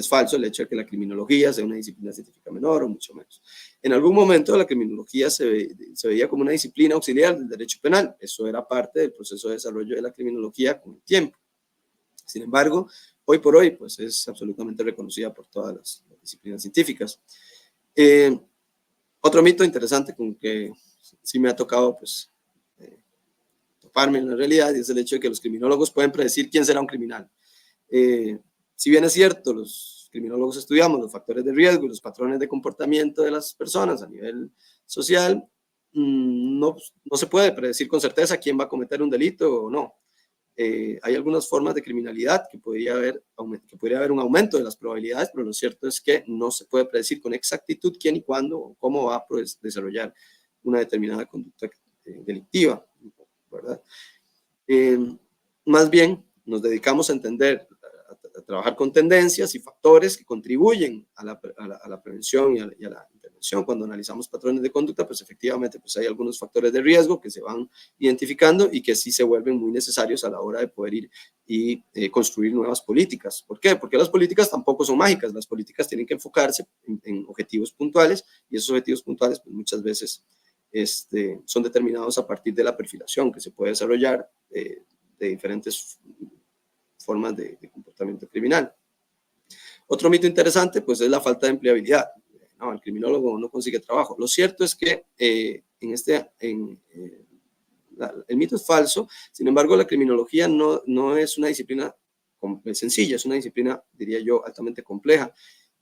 falso el hecho de que la criminología sea una disciplina científica menor, o mucho menos. En algún momento la criminología se veía como una disciplina auxiliar del derecho penal. Eso era parte del proceso de desarrollo de la criminología con el tiempo. Sin embargo, hoy por hoy pues es absolutamente reconocida por todas las disciplinas científicas. Otro mito interesante con que sí me ha tocado pues toparme en la realidad es el hecho de que los criminólogos pueden predecir quién será un criminal. Si bien es cierto, los criminólogos estudiamos los factores de riesgo y los patrones de comportamiento de las personas a nivel social, no se puede predecir con certeza quién va a cometer un delito o no. Hay algunas formas de criminalidad que podría haber un aumento de las probabilidades, pero lo cierto es que no se puede predecir con exactitud quién y cuándo o cómo va a desarrollar una determinada conducta delictiva, ¿verdad? Más bien nos dedicamos a entender, a trabajar con tendencias y factores que contribuyen a la prevención y a la intervención. Cuando analizamos patrones de conducta, pues efectivamente pues hay algunos factores de riesgo que se van identificando y que sí se vuelven muy necesarios a la hora de poder ir y construir nuevas políticas. ¿Por qué? Porque las políticas tampoco son mágicas, las políticas tienen que enfocarse en objetivos puntuales, y esos objetivos puntuales pues muchas veces son determinados a partir de la perfilación que se puede desarrollar de diferentes formas de comportamiento criminal. Otro mito interesante pues es la falta de empleabilidad. No, el criminólogo no consigue trabajo. Lo cierto es que el mito es falso. Sin embargo, la criminología no es una disciplina sencilla, es una disciplina, diría yo, altamente compleja.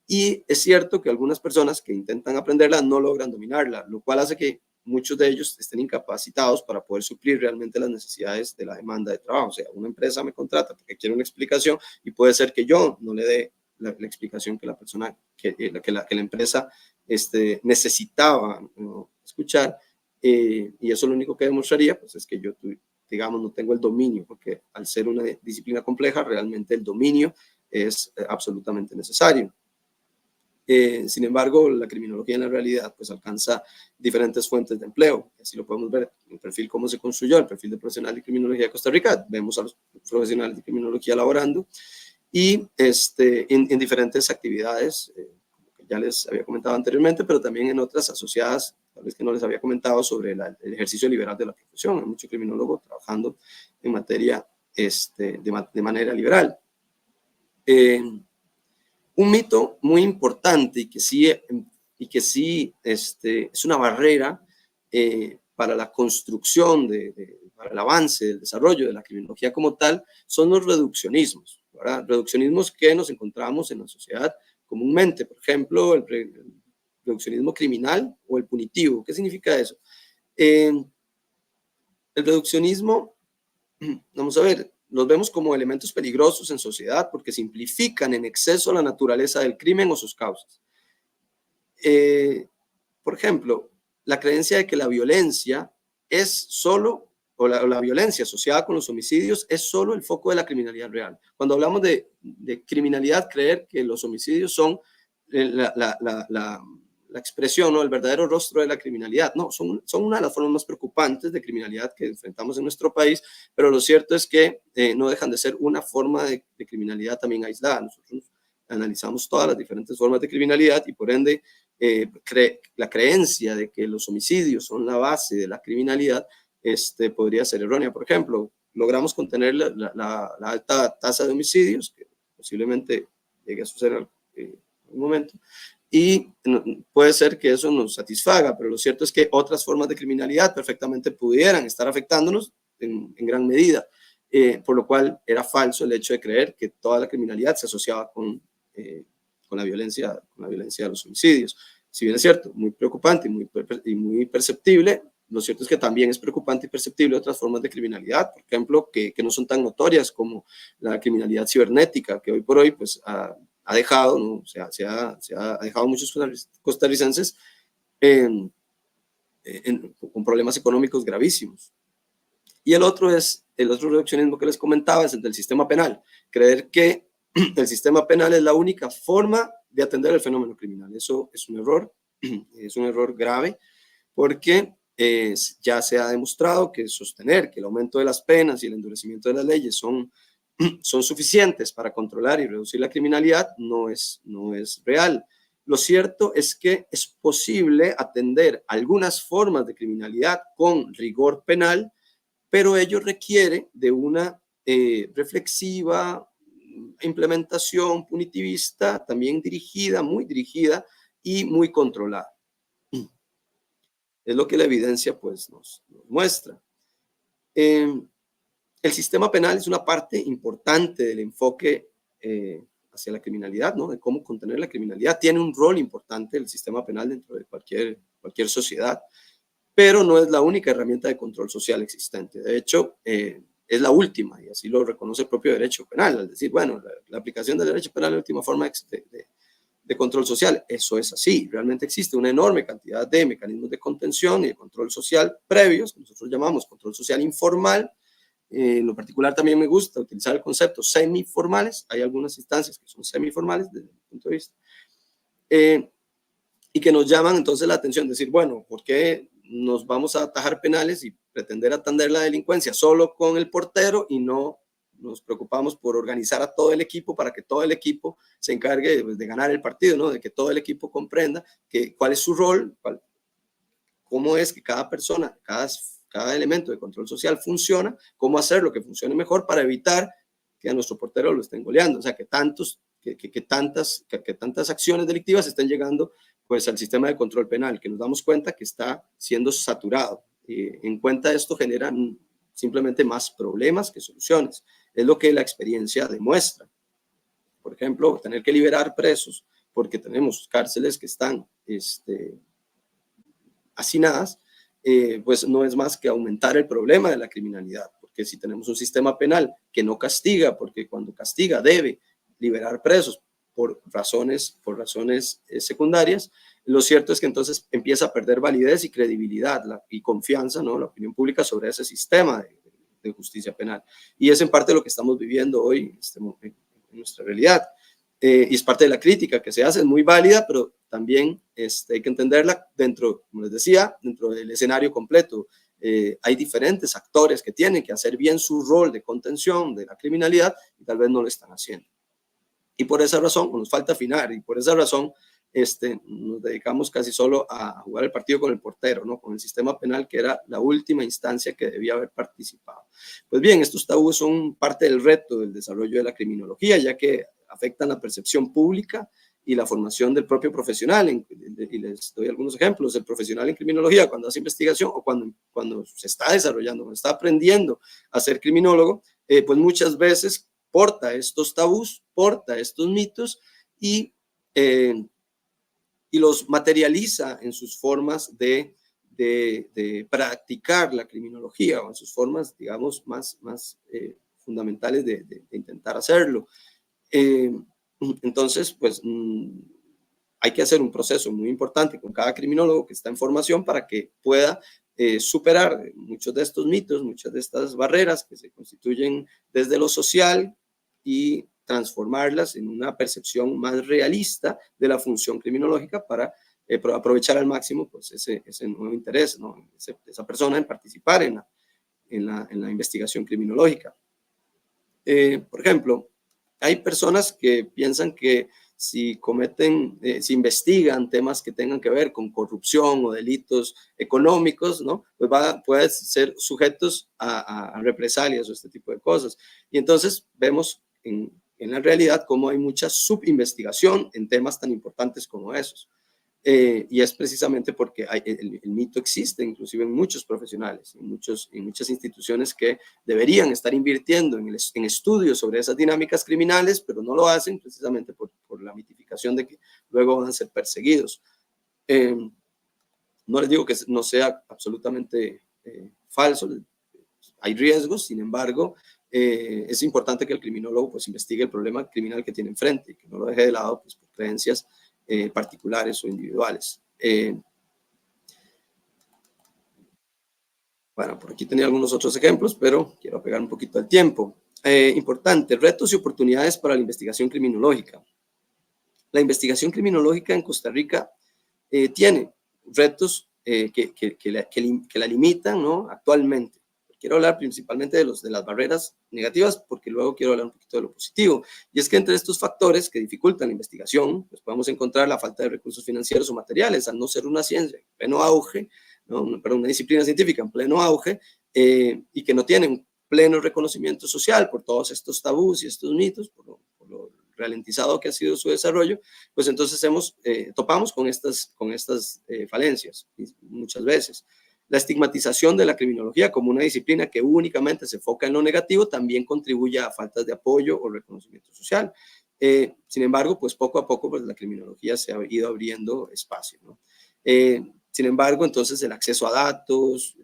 Y es cierto que algunas personas que intentan aprenderla no logran dominarla, lo cual hace que muchos de ellos estén incapacitados para poder suplir realmente las necesidades de la demanda de trabajo. O sea, una empresa me contrata porque quiere una explicación y puede ser que yo no le dé la explicación que la persona, que la empresa necesitaba, ¿no?, escuchar, y eso lo único que demostraría pues es que yo, digamos, no tengo el dominio, porque al ser una disciplina compleja, realmente el dominio es absolutamente necesario. Sin embargo, la criminología en la realidad pues alcanza diferentes fuentes de empleo. Así lo podemos ver en el perfil, cómo se construyó el perfil de profesional de criminología de Costa Rica. Vemos a los profesionales de criminología laborando y en diferentes actividades, como que ya les había comentado anteriormente, pero también en otras asociadas, tal vez que no les había comentado, sobre el ejercicio liberal de la profesión. Hay muchos criminólogos trabajando en materia de manera liberal. Un mito muy importante y que sí es una barrera para la construcción, para el avance, el desarrollo de la criminología como tal, son los reduccionismos, ¿verdad? Reduccionismos que nos encontramos en la sociedad comúnmente. Por ejemplo, el reduccionismo criminal o el punitivo. ¿Qué significa eso? El reduccionismo, vamos a ver, los vemos como elementos peligrosos en sociedad porque simplifican en exceso la naturaleza del crimen o sus causas. Por ejemplo, la creencia de que la violencia es solo, o la violencia asociada con los homicidios es solo el foco de la criminalidad real. Cuando hablamos de criminalidad, creer que los homicidios son la la expresión, ¿no? El verdadero rostro de la criminalidad. No, son una de las formas más preocupantes de criminalidad que enfrentamos en nuestro país, pero lo cierto es que no dejan de ser una forma de criminalidad también aislada. Nosotros analizamos todas las diferentes formas de criminalidad y por ende la creencia de que los homicidios son la base de la criminalidad podría ser errónea. Por ejemplo, logramos contener la alta tasa de homicidios, que posiblemente llegue a suceder en algún momento, y puede ser que eso nos satisfaga, pero lo cierto es que otras formas de criminalidad perfectamente pudieran estar afectándonos en gran medida, por lo cual era falso el hecho de creer que toda la criminalidad se asociaba con la violencia de los homicidios. Si bien es cierto, muy preocupante y muy perceptible, lo cierto es que también es preocupante y perceptible otras formas de criminalidad, por ejemplo, que no son tan notorias como la criminalidad cibernética, que hoy por hoy pues, ha dejado, ¿no? se ha dejado muchos costarricenses con problemas económicos gravísimos. Y el otro reduccionismo que les comentaba es el del sistema penal, creer que el sistema penal es la única forma de atender el fenómeno criminal. Eso es un error grave, porque ya se ha demostrado que sostener que el aumento de las penas y el endurecimiento de las leyes son suficientes para controlar y reducir la criminalidad no es real. Lo cierto es que es posible atender algunas formas de criminalidad con rigor penal, pero ello requiere de una reflexiva implementación punitivista, también muy dirigida y muy controlada. Es lo que la evidencia pues, nos muestra. El sistema penal es una parte importante del enfoque hacia la criminalidad, ¿no? De cómo contener la criminalidad. Tiene un rol importante el sistema penal dentro de cualquier sociedad, pero no es la única herramienta de control social existente. De hecho, es la última, y así lo reconoce el propio derecho penal, al decir, bueno, la aplicación del derecho penal es la última forma de control social. Eso es así. Realmente existe una enorme cantidad de mecanismos de contención y de control social previos, que nosotros llamamos control social informal. En lo particular también me gusta utilizar el concepto semiformales. Hay algunas instancias que son semiformales desde mi punto de vista. Y que nos llaman entonces la atención, decir, bueno, ¿por qué nos vamos a atajar penales y pretender atender la delincuencia solo con el portero y no nos preocupamos por organizar a todo el equipo para que todo el equipo se encargue de ganar el partido, ¿no? De que todo el equipo comprenda cuál es su rol, cómo es que cada persona, cada elemento de control social funciona, cómo hacer lo que funcione mejor para evitar que a nuestro portero lo estén goleando, o sea, que tantas acciones delictivas estén llegando pues al sistema de control penal, que nos damos cuenta que está siendo saturado. En cuenta esto genera simplemente más problemas que soluciones. Es lo que la experiencia demuestra. Por ejemplo, tener que liberar presos porque tenemos cárceles que están hacinadas, pues no es más que aumentar el problema de la criminalidad, porque si tenemos un sistema penal que no castiga, porque cuando castiga debe liberar presos por razones secundarias, lo cierto es que entonces empieza a perder validez y credibilidad y confianza, ¿no? La opinión pública sobre ese sistema de justicia penal. Y es en parte lo que estamos viviendo hoy en nuestra realidad. Y es parte de la crítica que se hace, es muy válida, pero también hay que entenderla dentro, como les decía, dentro del escenario completo. Hay diferentes actores que tienen que hacer bien su rol de contención de la criminalidad y tal vez no lo están haciendo. Y por esa razón, nos falta afinar, y por esa razón nos dedicamos casi solo a jugar el partido con el portero, ¿no? Con el sistema penal, que era la última instancia que debía haber participado. Pues bien, estos tabúes son parte del reto del desarrollo de la criminología, ya que afectan la percepción pública y la formación del propio profesional. Y les doy algunos ejemplos. El profesional en criminología, cuando hace investigación o cuando se está desarrollando, cuando está aprendiendo a ser criminólogo, pues muchas veces porta estos tabús, porta estos mitos y los materializa en sus formas de practicar la criminología, o en sus formas, digamos, más fundamentales de intentar hacerlo. Entonces, pues hay que hacer un proceso muy importante con cada criminólogo que está en formación para que pueda superar muchos de estos mitos, muchas de estas barreras que se constituyen desde lo social y transformarlas en una percepción más realista de la función criminológica para aprovechar al máximo pues, ese nuevo interés, ¿no? Esa persona en participar en la investigación criminológica. Por ejemplo, hay personas que piensan que si si investigan temas que tengan que ver con corrupción o delitos económicos, ¿no? Pues pueden ser sujetos a represalias o este tipo de cosas. Y entonces vemos en la realidad cómo hay mucha subinvestigación en temas tan importantes como esos. Y es precisamente porque el mito existe, inclusive en muchos profesionales, en muchas instituciones que deberían estar invirtiendo en estudios sobre esas dinámicas criminales, pero no lo hacen precisamente por la mitificación de que luego van a ser perseguidos. No les digo que no sea absolutamente falso, hay riesgos, sin embargo, es importante que el criminólogo pues, investigue el problema criminal que tiene enfrente y que no lo deje de lado pues, por creencias particulares o individuales. Bueno, por aquí tenía algunos otros ejemplos, pero quiero pegar un poquito al tiempo. Importante, retos y oportunidades para la investigación criminológica. La investigación criminológica en Costa Rica tiene retos que la limitan, ¿no? Actualmente. Quiero hablar principalmente de las barreras negativas porque luego quiero hablar un poquito de lo positivo. Y es que entre estos factores que dificultan la investigación, pues podemos encontrar la falta de recursos financieros o materiales, al no ser una ciencia en pleno auge, ¿no? Pero una disciplina científica en pleno auge y que no tienen pleno reconocimiento social por todos estos tabús y estos mitos, por lo ralentizado que ha sido su desarrollo, pues entonces topamos con estas falencias muchas veces. La estigmatización de la criminología como una disciplina que únicamente se enfoca en lo negativo también contribuye a faltas de apoyo o reconocimiento social. Sin embargo, pues poco a poco pues, la criminología se ha ido abriendo espacio, ¿no? Sin embargo, entonces el acceso a datos,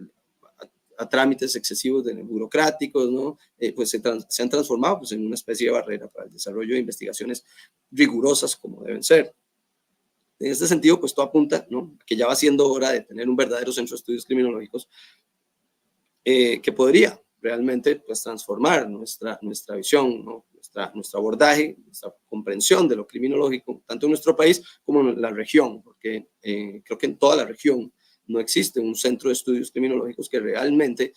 a trámites excesivos burocráticos, ¿no? Pues se han transformado pues, en una especie de barrera para el desarrollo de investigaciones rigurosas como deben ser. En este sentido, pues todo apunta, ¿no? Que ya va siendo hora de tener un verdadero centro de estudios criminológicos que podría realmente pues, transformar nuestra visión, ¿no? nuestro abordaje, nuestra comprensión de lo criminológico, tanto en nuestro país como en la región, porque creo que en toda la región no existe un centro de estudios criminológicos que realmente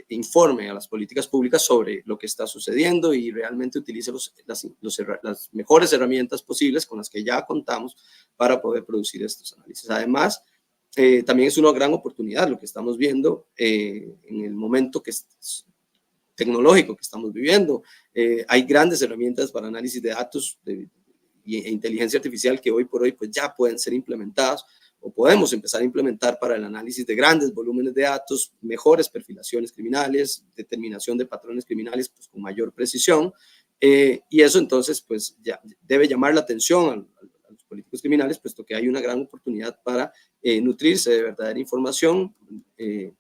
informe a las políticas públicas sobre lo que está sucediendo y realmente utilice las mejores herramientas posibles con las que ya contamos para poder producir estos análisis. Además, también es una gran oportunidad lo que estamos viendo en el momento tecnológico que estamos viviendo. Hay grandes herramientas para análisis de datos e inteligencia artificial que hoy por hoy pues ya pueden ser implementadas o podemos empezar a implementar para el análisis de grandes volúmenes de datos, mejores perfilaciones criminales, determinación de patrones criminales pues, con mayor precisión, y eso entonces pues ya debe llamar la atención a los políticos criminales, puesto que hay una gran oportunidad para nutrirse de verdadera información que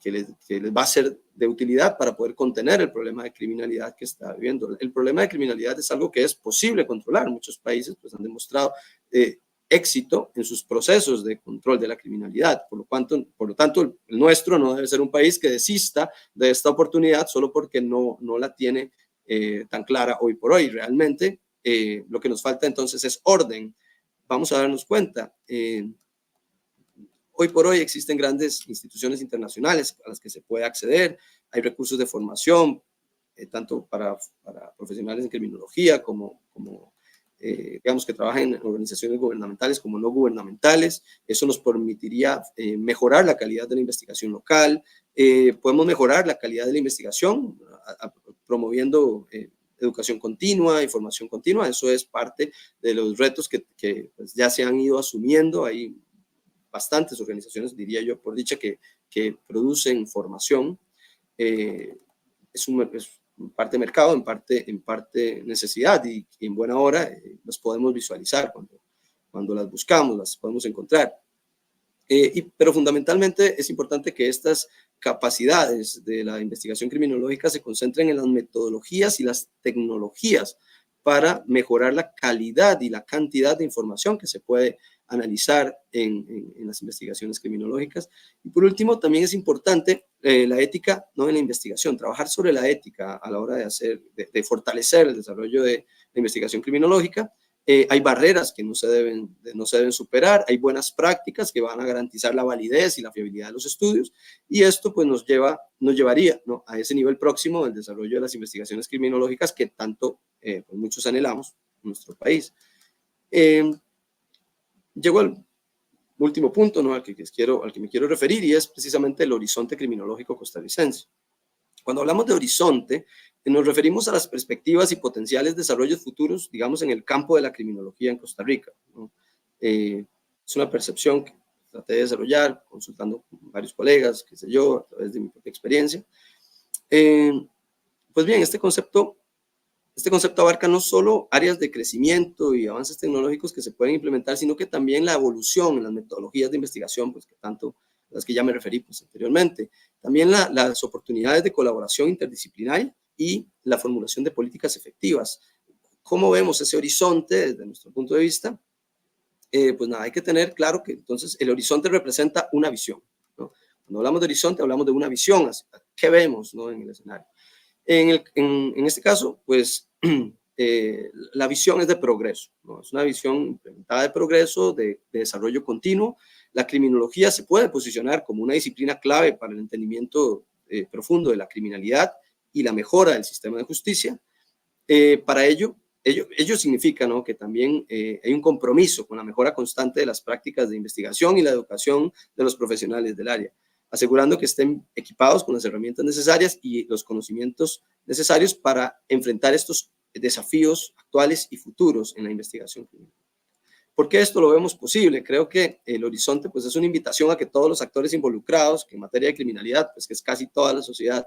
les va a ser de utilidad para poder contener el problema de criminalidad que está viviendo. El problema de criminalidad es algo que es posible controlar. Muchos países pues, han demostrado éxito en sus procesos de control de la criminalidad. Por lo tanto, el nuestro no debe ser un país que desista de esta oportunidad solo porque no la tiene tan clara hoy por hoy. Realmente, lo que nos falta entonces es orden. Vamos a darnos cuenta. Hoy por hoy existen grandes instituciones internacionales a las que se puede acceder. Hay recursos de formación, tanto para profesionales en criminología como digamos que trabajan en organizaciones gubernamentales como no gubernamentales. Eso nos permitiría mejorar la calidad de la investigación local. Podemos mejorar la calidad de la investigación promoviendo educación continua, información continua. Eso es parte de los retos que pues, ya se han ido asumiendo. Hay bastantes organizaciones, diría yo, por dicha, que producen formación. Es parte mercado, en parte necesidad, y en buena hora las podemos visualizar cuando las buscamos, las podemos encontrar. Pero fundamentalmente es importante que estas capacidades de la investigación criminológica se concentren en las metodologías y las tecnologías para mejorar la calidad y la cantidad de información que se puede analizar en las investigaciones criminológicas. Y por último, también es importante la ética, no en la investigación, trabajar sobre la ética a la hora de fortalecer el desarrollo de la investigación criminológica, Hay barreras que no se deben superar, hay buenas prácticas que van a garantizar la validez y la fiabilidad de los estudios, y esto pues nos llevaría, ¿no?, a ese nivel próximo del desarrollo de las investigaciones criminológicas que tanto pues muchos anhelamos en nuestro país. Llego al último punto, ¿no?, al que me quiero referir, y es precisamente el horizonte criminológico costarricense. Cuando hablamos de horizonte, nos referimos a las perspectivas y potenciales desarrollos futuros, digamos, en el campo de la criminología en Costa Rica, ¿no? Es una percepción que traté de desarrollar consultando con varios colegas, qué sé yo, a través de mi propia experiencia. Pues bien, este concepto abarca no solo áreas de crecimiento y avances tecnológicos que se pueden implementar, sino que también la evolución en las metodologías de investigación, pues que tanto las que ya me referí pues anteriormente. También las oportunidades de colaboración interdisciplinaria y la formulación de políticas efectivas. ¿Cómo vemos ese horizonte desde nuestro punto de vista? Pues nada, hay que tener claro que entonces el horizonte representa una visión, ¿no? Cuando hablamos de horizonte, hablamos de una visión, ¿qué vemos, ¿no?, en el escenario? En este caso, pues la visión es de progreso, ¿no? Es una visión implementada de progreso, de desarrollo continuo. La criminología se puede posicionar como una disciplina clave para el entendimiento profundo de la criminalidad y la mejora del sistema de justicia. Para ello significa, ¿no?, que también hay un compromiso con la mejora constante de las prácticas de investigación y la educación de los profesionales del área, asegurando que estén equipados con las herramientas necesarias y los conocimientos necesarios para enfrentar estos desafíos actuales y futuros en la investigación criminal. ¿Por qué esto lo vemos posible? Creo que el horizonte pues, es una invitación a que todos los actores involucrados, que en materia de criminalidad, pues que es casi toda la sociedad,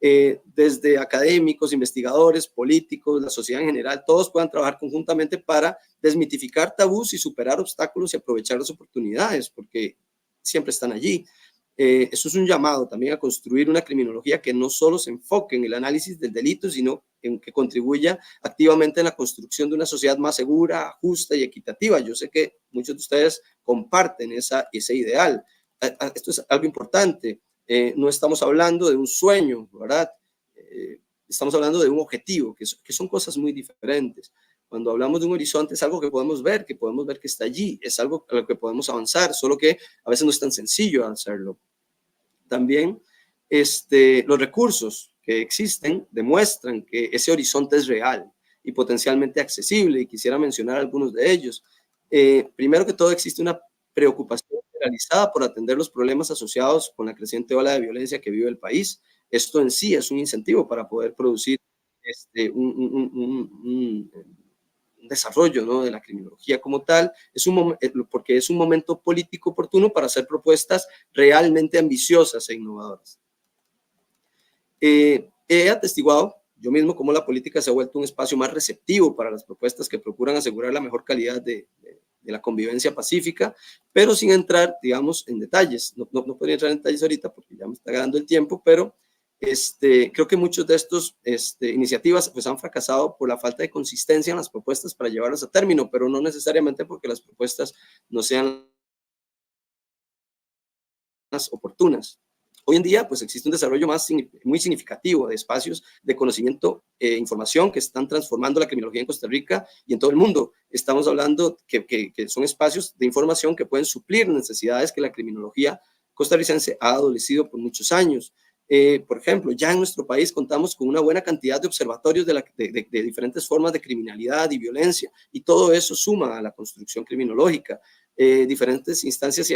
desde académicos, investigadores, políticos, la sociedad en general, todos puedan trabajar conjuntamente para desmitificar tabús y superar obstáculos y aprovechar las oportunidades, porque siempre están allí. Eso es un llamado también a construir una criminología que no solo se enfoque en el análisis del delito, sino en que contribuya activamente en la construcción de una sociedad más segura, justa y equitativa. Yo sé que muchos de ustedes comparten ese ideal. Esto es algo importante. No estamos hablando de un sueño, ¿verdad? Estamos hablando de un objetivo, que son cosas muy diferentes. Cuando hablamos de un horizonte es algo que podemos ver que está allí, es algo a lo que podemos avanzar, solo que a veces no es tan sencillo hacerlo. También los recursos que existen demuestran que ese horizonte es real y potencialmente accesible, y quisiera mencionar algunos de ellos. Primero que todo, existe una preocupación generalizada por atender los problemas asociados con la creciente ola de violencia que vive el país. Esto en sí es un incentivo para poder producir un desarrollo, ¿no?, de la criminología como tal, porque es un momento político oportuno para hacer propuestas realmente ambiciosas e innovadoras. He atestiguado yo mismo cómo la política se ha vuelto un espacio más receptivo para las propuestas que procuran asegurar la mejor calidad de la convivencia pacífica, pero sin entrar, digamos, en detalles. No podría entrar en detalles ahorita porque ya me está ganando el tiempo, pero creo que muchas de estas iniciativas pues, han fracasado por la falta de consistencia en las propuestas para llevarlas a término, pero no necesariamente porque las propuestas no sean las oportunas. Hoy en día, pues existe un desarrollo muy significativo de espacios de conocimiento e información que están transformando la criminología en Costa Rica y en todo el mundo. Estamos hablando que son espacios de información que pueden suplir necesidades que la criminología costarricense ha adolecido por muchos años. Por ejemplo, ya en nuestro país contamos con una buena cantidad de observatorios de diferentes formas de criminalidad y violencia, y todo eso suma a la construcción criminológica. Diferentes instancias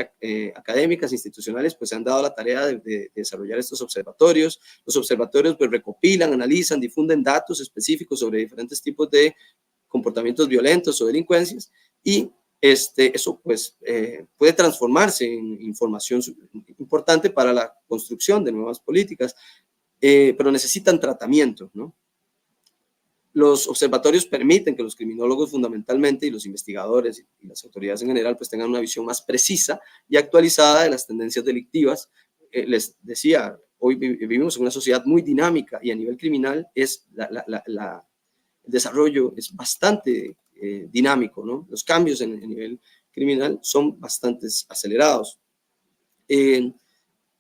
académicas, institucionales, pues se han dado la tarea de desarrollar estos observatorios. Los observatorios pues recopilan, analizan, difunden datos específicos sobre diferentes tipos de comportamientos violentos o delincuencias, y eso pues puede transformarse en información importante para la construcción de nuevas políticas, pero necesitan tratamiento, ¿no? Los observatorios permiten que los criminólogos fundamentalmente y los investigadores y las autoridades en general pues tengan una visión más precisa y actualizada de las tendencias delictivas. Les decía, hoy vivimos en una sociedad muy dinámica y a nivel criminal el desarrollo es bastante dinámico, ¿no? Los cambios en el nivel criminal son bastante acelerados.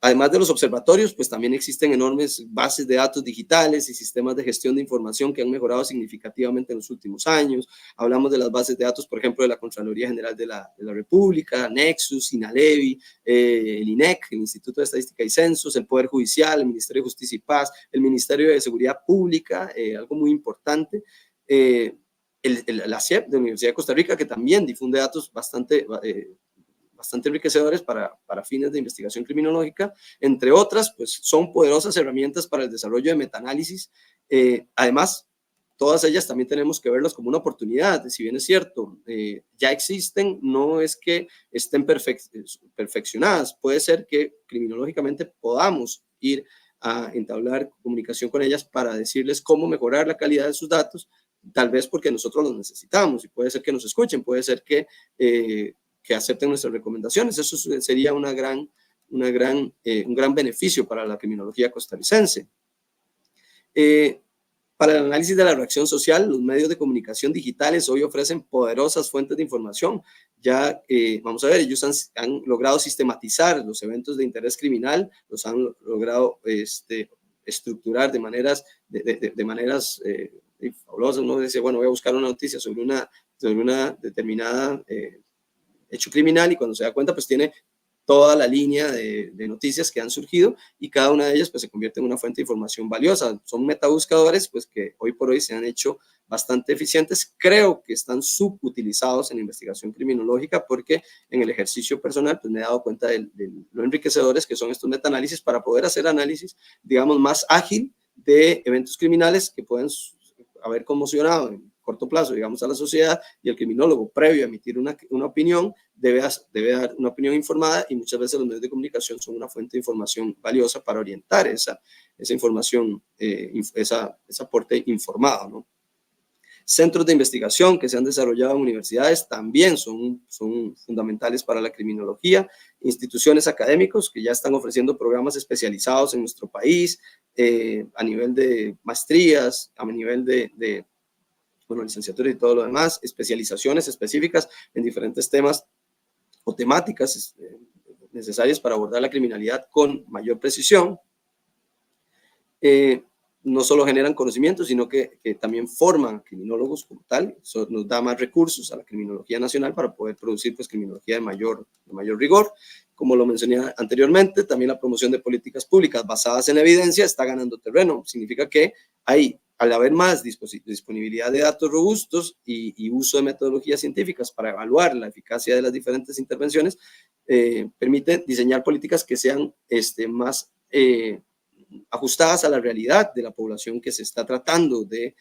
Además de los observatorios, pues también existen enormes bases de datos digitales y sistemas de gestión de información que han mejorado significativamente en los últimos años. Hablamos de las bases de datos, por ejemplo, de la Contraloría General de la República, Nexus, INALEVI, el INEC, el Instituto de Estadística y Censos, el Poder Judicial, el Ministerio de Justicia y Paz, el Ministerio de Seguridad Pública, algo muy importante, la SIEP de la Universidad de Costa Rica, que también difunde datos bastante enriquecedores para fines de investigación criminológica, entre otras, pues son poderosas herramientas para el desarrollo de metaanálisis. Además, todas ellas también tenemos que verlas como una oportunidad. Si bien es cierto, ya existen, no es que estén perfeccionadas. Puede ser que criminológicamente podamos ir a entablar comunicación con ellas para decirles cómo mejorar la calidad de sus datos, tal vez porque nosotros los necesitamos, y puede ser que nos escuchen, puede ser que acepten nuestras recomendaciones. Eso sería un gran beneficio para la criminología costarricense. Para el análisis de la reacción social, los medios de comunicación digitales hoy ofrecen poderosas fuentes de información. Ya, vamos a ver, ellos han logrado sistematizar los eventos de interés criminal, los han logrado estructurar de maneras fabulosas. Uno dice, bueno, voy a buscar una noticia sobre una determinada hecho criminal, y cuando se da cuenta, pues tiene toda la línea de noticias que han surgido, y cada una de ellas pues se convierte en una fuente de información valiosa. Son metabuscadores pues que hoy por hoy se han hecho bastante eficientes. Creo que están subutilizados en la investigación criminológica, porque en el ejercicio personal pues me he dado cuenta de lo enriquecedores que son estos metaanálisis para poder hacer análisis, digamos, más ágil de eventos criminales que pueden haber conmocionado en corto plazo, digamos, a la sociedad, y el criminólogo, previo a emitir una opinión, debe dar una opinión informada, y muchas veces los medios de comunicación son una fuente de información valiosa para orientar esa información, ese aporte informado, ¿no? Centros de investigación que se han desarrollado en universidades también son fundamentales para la criminología. Instituciones académicas que ya están ofreciendo programas especializados en nuestro país, a nivel de maestrías, a nivel de licenciatura y todo lo demás, especializaciones específicas en diferentes temas o temáticas necesarias para abordar la criminalidad con mayor precisión. No solo generan conocimiento, sino que también forman criminólogos como tal. Eso nos da más recursos a la criminología nacional para poder producir pues criminología de mayor rigor. Como lo mencioné anteriormente, también la promoción de políticas públicas basadas en la evidencia está ganando terreno. Significa que al haber más disponibilidad de datos robustos y uso de metodologías científicas para evaluar la eficacia de las diferentes intervenciones, permite diseñar políticas que sean más ajustadas a la realidad de la población que se está tratando de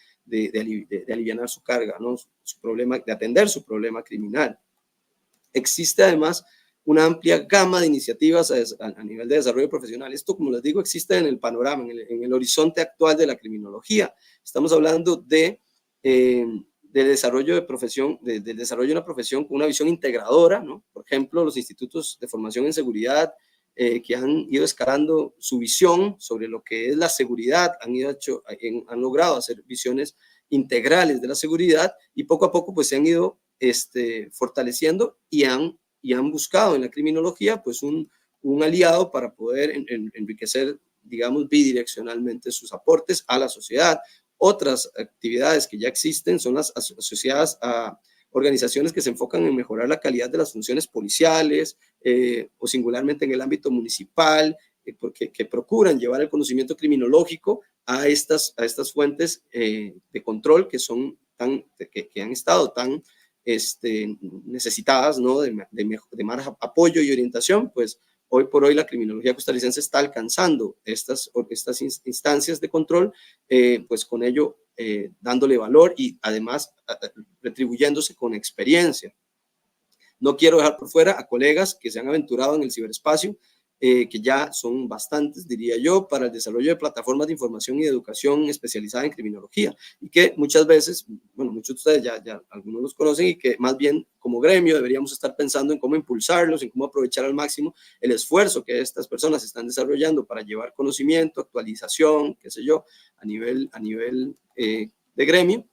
alivianar su carga, ¿no? Su problema, de atender su problema criminal. Existe además una amplia gama de iniciativas a nivel de desarrollo profesional. Esto, como les digo, existe en el panorama, en el horizonte actual de la criminología. Estamos hablando del desarrollo del desarrollo de una profesión con una visión integradora, ¿no? Por ejemplo, los institutos de formación en seguridad, que han ido escalando su visión sobre lo que es la seguridad, han logrado hacer visiones integrales de la seguridad, y poco a poco pues se han ido fortaleciendo y han buscado en la criminología pues un aliado para poder enriquecer, digamos, bidireccionalmente sus aportes a la sociedad. Otras actividades que ya existen son las asociadas a organizaciones que se enfocan en mejorar la calidad de las funciones policiales, o singularmente en el ámbito municipal, que procuran llevar el conocimiento criminológico a estas fuentes de control que han estado tan necesitadas, ¿no? de más apoyo y orientación. Pues hoy por hoy la criminología costarricense está alcanzando estas instancias de control, pues con ello dándole valor y además retribuyéndose con experiencia. No quiero dejar por fuera a colegas que se han aventurado en el ciberespacio, que ya son bastantes, diría yo, para el desarrollo de plataformas de información y de educación especializada en criminología, y que muchas veces, bueno, muchos de ustedes ya algunos los conocen, y que más bien como gremio deberíamos estar pensando en cómo impulsarlos, en cómo aprovechar al máximo el esfuerzo que estas personas están desarrollando para llevar conocimiento, actualización, qué sé yo, a nivel de gremio.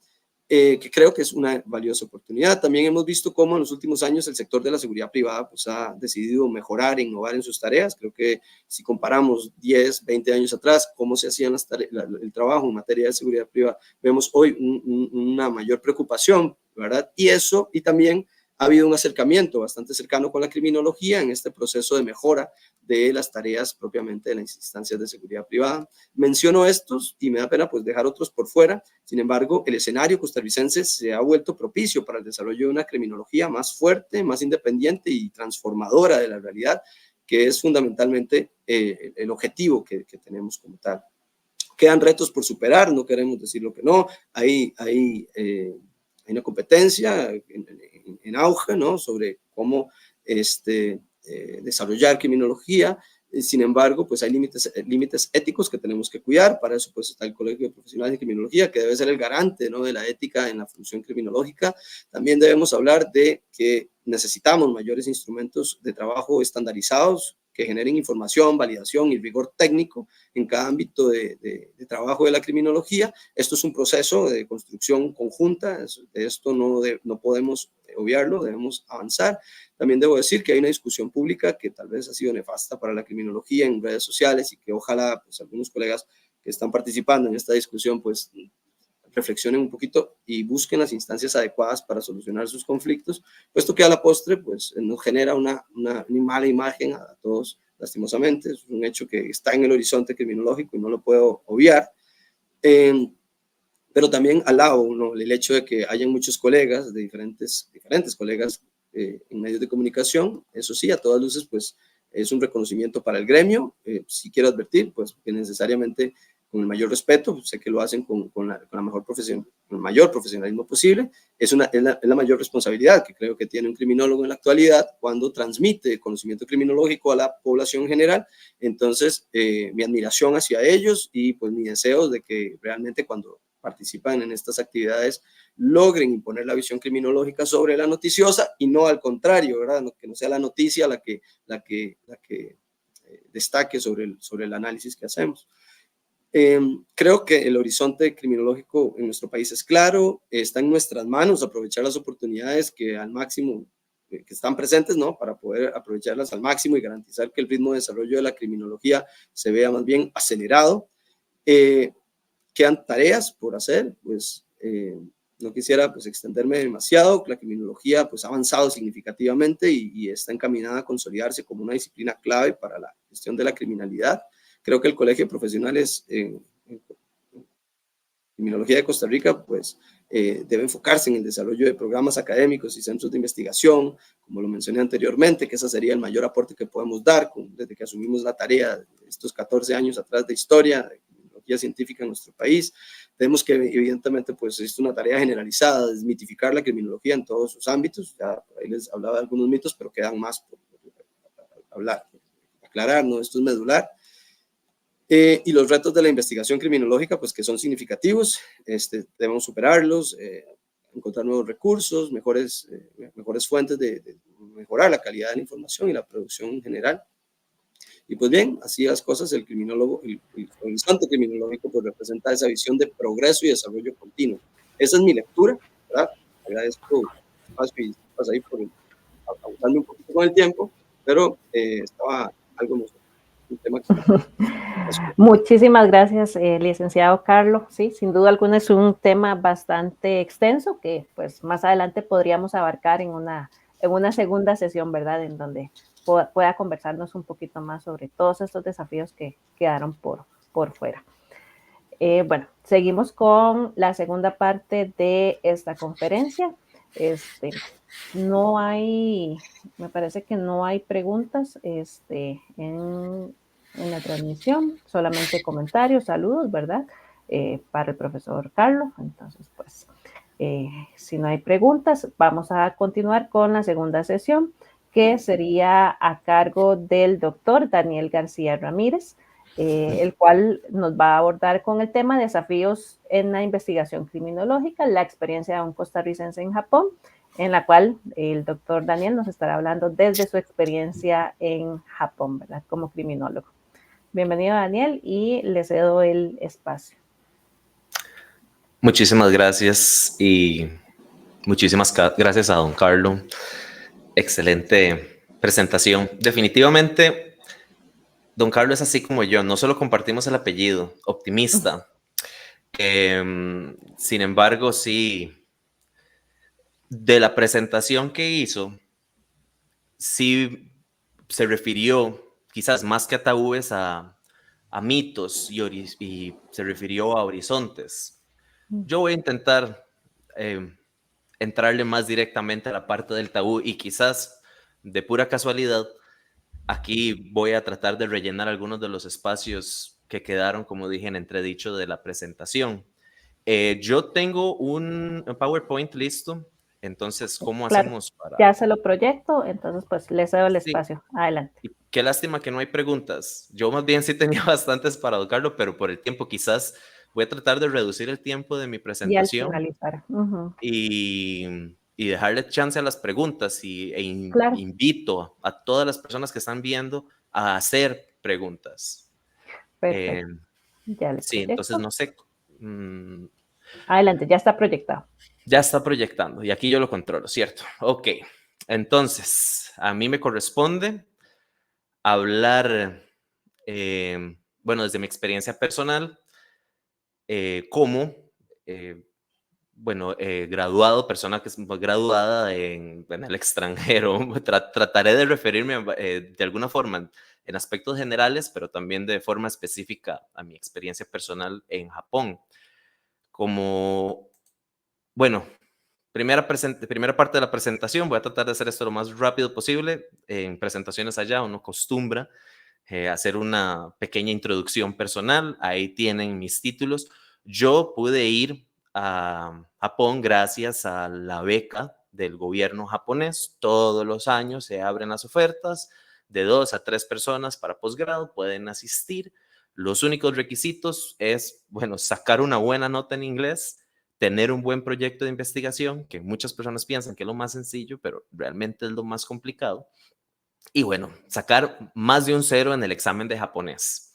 que creo que es una valiosa oportunidad. También hemos visto cómo en los últimos años el sector de la seguridad privada pues, ha decidido mejorar e innovar en sus tareas. Creo que si comparamos 10, 20 años atrás, cómo se hacían el trabajo en materia de seguridad privada, vemos hoy una mayor preocupación, ¿verdad? Y también ha habido un acercamiento bastante cercano con la criminología en este proceso de mejora de las tareas propiamente de las instancias de seguridad privada. Menciono estos y me da pena pues dejar otros por fuera. Sin embargo, el escenario costarricense se ha vuelto propicio para el desarrollo de una criminología más fuerte, más independiente y transformadora de la realidad, que es fundamentalmente el objetivo que tenemos como tal. Quedan retos por superar, no queremos decir lo que no. Hay una competencia en auge, ¿no? Sobre cómo desarrollar criminología. Sin embargo, pues hay límites éticos que tenemos que cuidar. Para eso pues está el Colegio de Profesionales de Criminología, que debe ser el garante, ¿no? De la ética en la función criminológica. También debemos hablar de que necesitamos mayores instrumentos de trabajo estandarizados que generen información, validación y rigor técnico en cada ámbito de trabajo de la criminología. Esto es un proceso de construcción conjunta, de esto no podemos obviarlo, debemos avanzar. También debo decir que hay una discusión pública que tal vez ha sido nefasta para la criminología en redes sociales y que ojalá pues, algunos colegas que están participando en esta discusión pues reflexionen un poquito y busquen las instancias adecuadas para solucionar sus conflictos, puesto que a la postre pues, nos genera una mala imagen a todos, lastimosamente. Es un hecho que está en el horizonte criminológico y no lo puedo obviar. Pero también alabo, ¿no? El hecho de que hayan muchos colegas, de diferentes colegas en medios de comunicación. Eso sí, a todas luces, pues es un reconocimiento para el gremio. Si quiero advertir, pues que necesariamente con el mayor respeto, sé que lo hacen con la mejor profesión, con el mayor profesionalismo posible. Es la mayor responsabilidad que creo que tiene un criminólogo en la actualidad cuando transmite conocimiento criminológico a la población general. Entonces, mi admiración hacia ellos y pues mi deseo de que realmente cuando participan en estas actividades logren imponer la visión criminológica sobre la noticiosa y no al contrario, ¿verdad? Que no sea la noticia la que destaque sobre el análisis que hacemos. Creo que el horizonte criminológico en nuestro país es claro, está en nuestras manos aprovechar las oportunidades que al máximo que están presentes, ¿no? Para poder aprovecharlas al máximo y garantizar que el ritmo de desarrollo de la criminología se vea más bien acelerado. Quedan tareas por hacer, pues no quisiera pues extenderme demasiado. La criminología pues ha avanzado significativamente y está encaminada a consolidarse como una disciplina clave para la gestión de la criminalidad. Creo que el Colegio de Profesionales en Criminología de Costa Rica pues debe enfocarse en el desarrollo de programas académicos y centros de investigación, como lo mencioné anteriormente, que ese sería el mayor aporte que podemos dar desde que asumimos la tarea de estos 14 años atrás de historia, de criminología científica en nuestro país. Tenemos que, evidentemente, pues es una tarea generalizada, desmitificar la criminología en todos sus ámbitos. Ya por ahí les hablaba de algunos mitos, pero quedan más por hablar, aclarar, ¿no? Esto es medular. Y los retos de la investigación criminológica, pues que son significativos, debemos superarlos, encontrar nuevos recursos, mejores fuentes de mejorar la calidad de la información y la producción en general. Y pues bien, así las cosas, el horizonte criminológico pues representa esa visión de progreso y desarrollo continuo. Esa es mi lectura, ¿verdad? Agradezco el espacio y disculpas ahí por abusando un poquito con el tiempo, pero estaba algo emocionado. Un tema que Muchísimas gracias, licenciado Carlos. Sí, sin duda alguna es un tema bastante extenso que pues más adelante podríamos abarcar en una segunda sesión, ¿verdad? En donde pueda conversarnos un poquito más sobre todos estos desafíos que quedaron por fuera. Bueno, seguimos con la segunda parte de esta conferencia. Me parece que no hay preguntas en la transmisión, solamente comentarios, saludos, ¿verdad? Para el profesor Carlos. Entonces, pues, si no hay preguntas, vamos a continuar con la segunda sesión, que sería a cargo del doctor Daniel García Ramírez, el cual nos va a abordar con el tema desafíos en la investigación criminológica, la experiencia de un costarricense en Japón, en la cual el doctor Daniel nos estará hablando desde su experiencia en Japón, ¿verdad? Como criminólogo. Bienvenido, Daniel, y le cedo el espacio. Muchísimas gracias y muchísimas gracias a don Carlos. Excelente presentación. Definitivamente, don Carlos es así como yo, no solo compartimos el apellido, optimista. Sin embargo, sí, de la presentación que hizo, sí se refirió, quizás más que a tabúes, a mitos y se refirió a horizontes. Yo voy a intentar entrarle más directamente a la parte del tabú y quizás de pura casualidad, aquí voy a tratar de rellenar algunos de los espacios que quedaron, como dije, en entredicho de la presentación. Yo tengo un PowerPoint listo, entonces, ¿cómo Claro, hacemos para...? ya se lo proyecto, entonces pues le cedo el Sí, espacio. Adelante. y qué lástima que no hay preguntas. Yo más bien sí tenía bastantes para educarlo, pero por el tiempo quizás voy a tratar de reducir el tiempo de mi Y al presentación finalizar. y dejarle chance a las preguntas Claro, invito a todas las personas que están viendo a hacer preguntas. Eh, perfecto. Ya le sí, entonces proyecto. no sé. mm, Adelante, ya está proyectado. Ya está proyectando y aquí yo lo controlo, ¿cierto? Ok, entonces a mí me corresponde hablar, bueno, desde mi experiencia personal, como, eh, bueno, graduado, persona que es graduada en el extranjero. Trataré de referirme de alguna forma en aspectos generales, pero también de forma específica a mi experiencia personal en Japón. Como, bueno, primera parte de la presentación, voy a tratar de hacer esto lo más rápido posible. En presentaciones allá uno acostumbra hacer una pequeña introducción personal. Ahí tienen mis títulos. Yo pude ir a Japón gracias a la beca del gobierno japonés. Todos los años se abren las ofertas de 2 a 3 personas para posgrado, pueden asistir. Los únicos requisitos es, bueno, sacar una buena nota en inglés, tener un buen proyecto de investigación, que muchas personas piensan que es lo más sencillo, pero realmente es lo más complicado. Y bueno, sacar más de un 0 en el examen de japonés.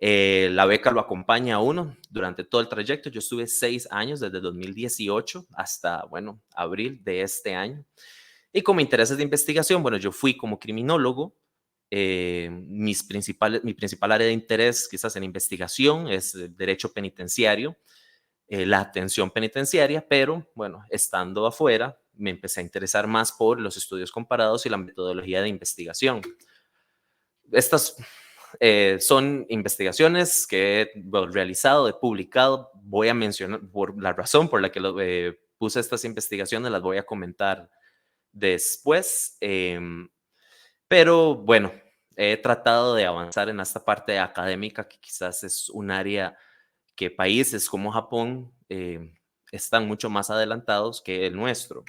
La beca lo acompaña a uno durante todo el trayecto. Yo estuve 6 años, desde 2018 hasta, bueno, abril de este año. Y como intereses de investigación, bueno, yo fui como criminólogo. Mi principal área de interés, quizás en investigación, es el derecho penitenciario, la atención penitenciaria, pero bueno, estando afuera, me empecé a interesar más por los estudios comparados y la metodología de investigación. Estas son investigaciones que he realizado, he publicado. Voy a mencionar, por la razón por la que puse estas investigaciones, las voy a comentar después. Pero bueno, he tratado de avanzar en esta parte académica, que quizás es un área que países como Japón están mucho más adelantados que el nuestro.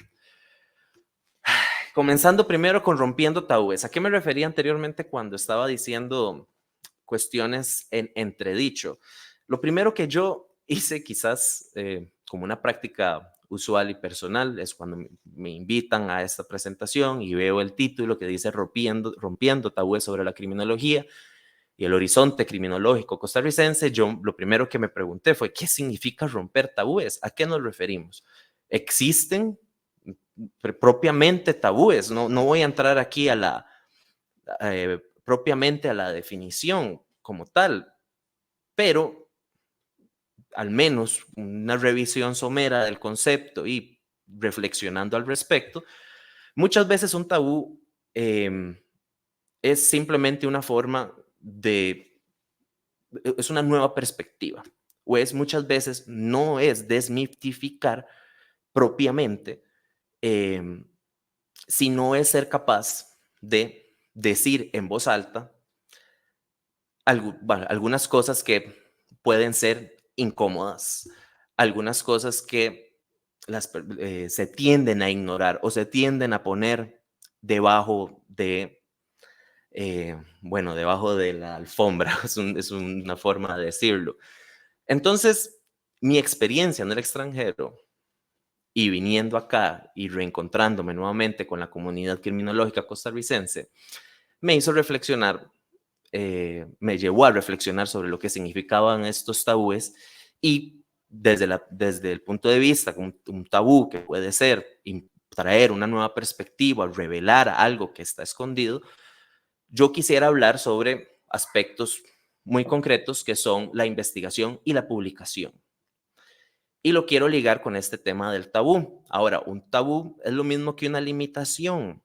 Comenzando primero con rompiendo tabúes. ¿A qué me refería anteriormente cuando estaba diciendo cuestiones en entredicho? Lo primero que yo hice, quizás como una práctica usual y personal, es cuando me invitan a esta presentación y veo el título que dice rompiendo tabúes sobre la criminología y el horizonte criminológico costarricense. Yo lo primero que me pregunté fue, ¿qué significa romper tabúes? ¿A qué nos referimos? ¿Existen propiamente tabúes? No voy a entrar aquí a propiamente a la definición como tal, pero al menos una revisión somera del concepto y reflexionando al respecto, muchas veces un tabú es simplemente una forma es una nueva perspectiva, o es muchas veces no es desmitificar propiamente, eh, sino es ser capaz de decir en voz alta algunas cosas que pueden ser incómodas, algunas cosas que se tienden a ignorar o se tienden a poner debajo bueno, debajo de la alfombra, es una forma de decirlo. Entonces, mi experiencia en el extranjero y viniendo acá y reencontrándome nuevamente con la comunidad criminológica costarricense, me hizo reflexionar, me llevó a reflexionar sobre lo que significaban estos tabúes y desde el punto de vista, un tabú que puede ser traer una nueva perspectiva, revelar algo que está escondido, yo quisiera hablar sobre aspectos muy concretos que son la investigación y la publicación. Y lo quiero ligar con este tema del tabú. Ahora, un tabú es lo mismo que una limitación,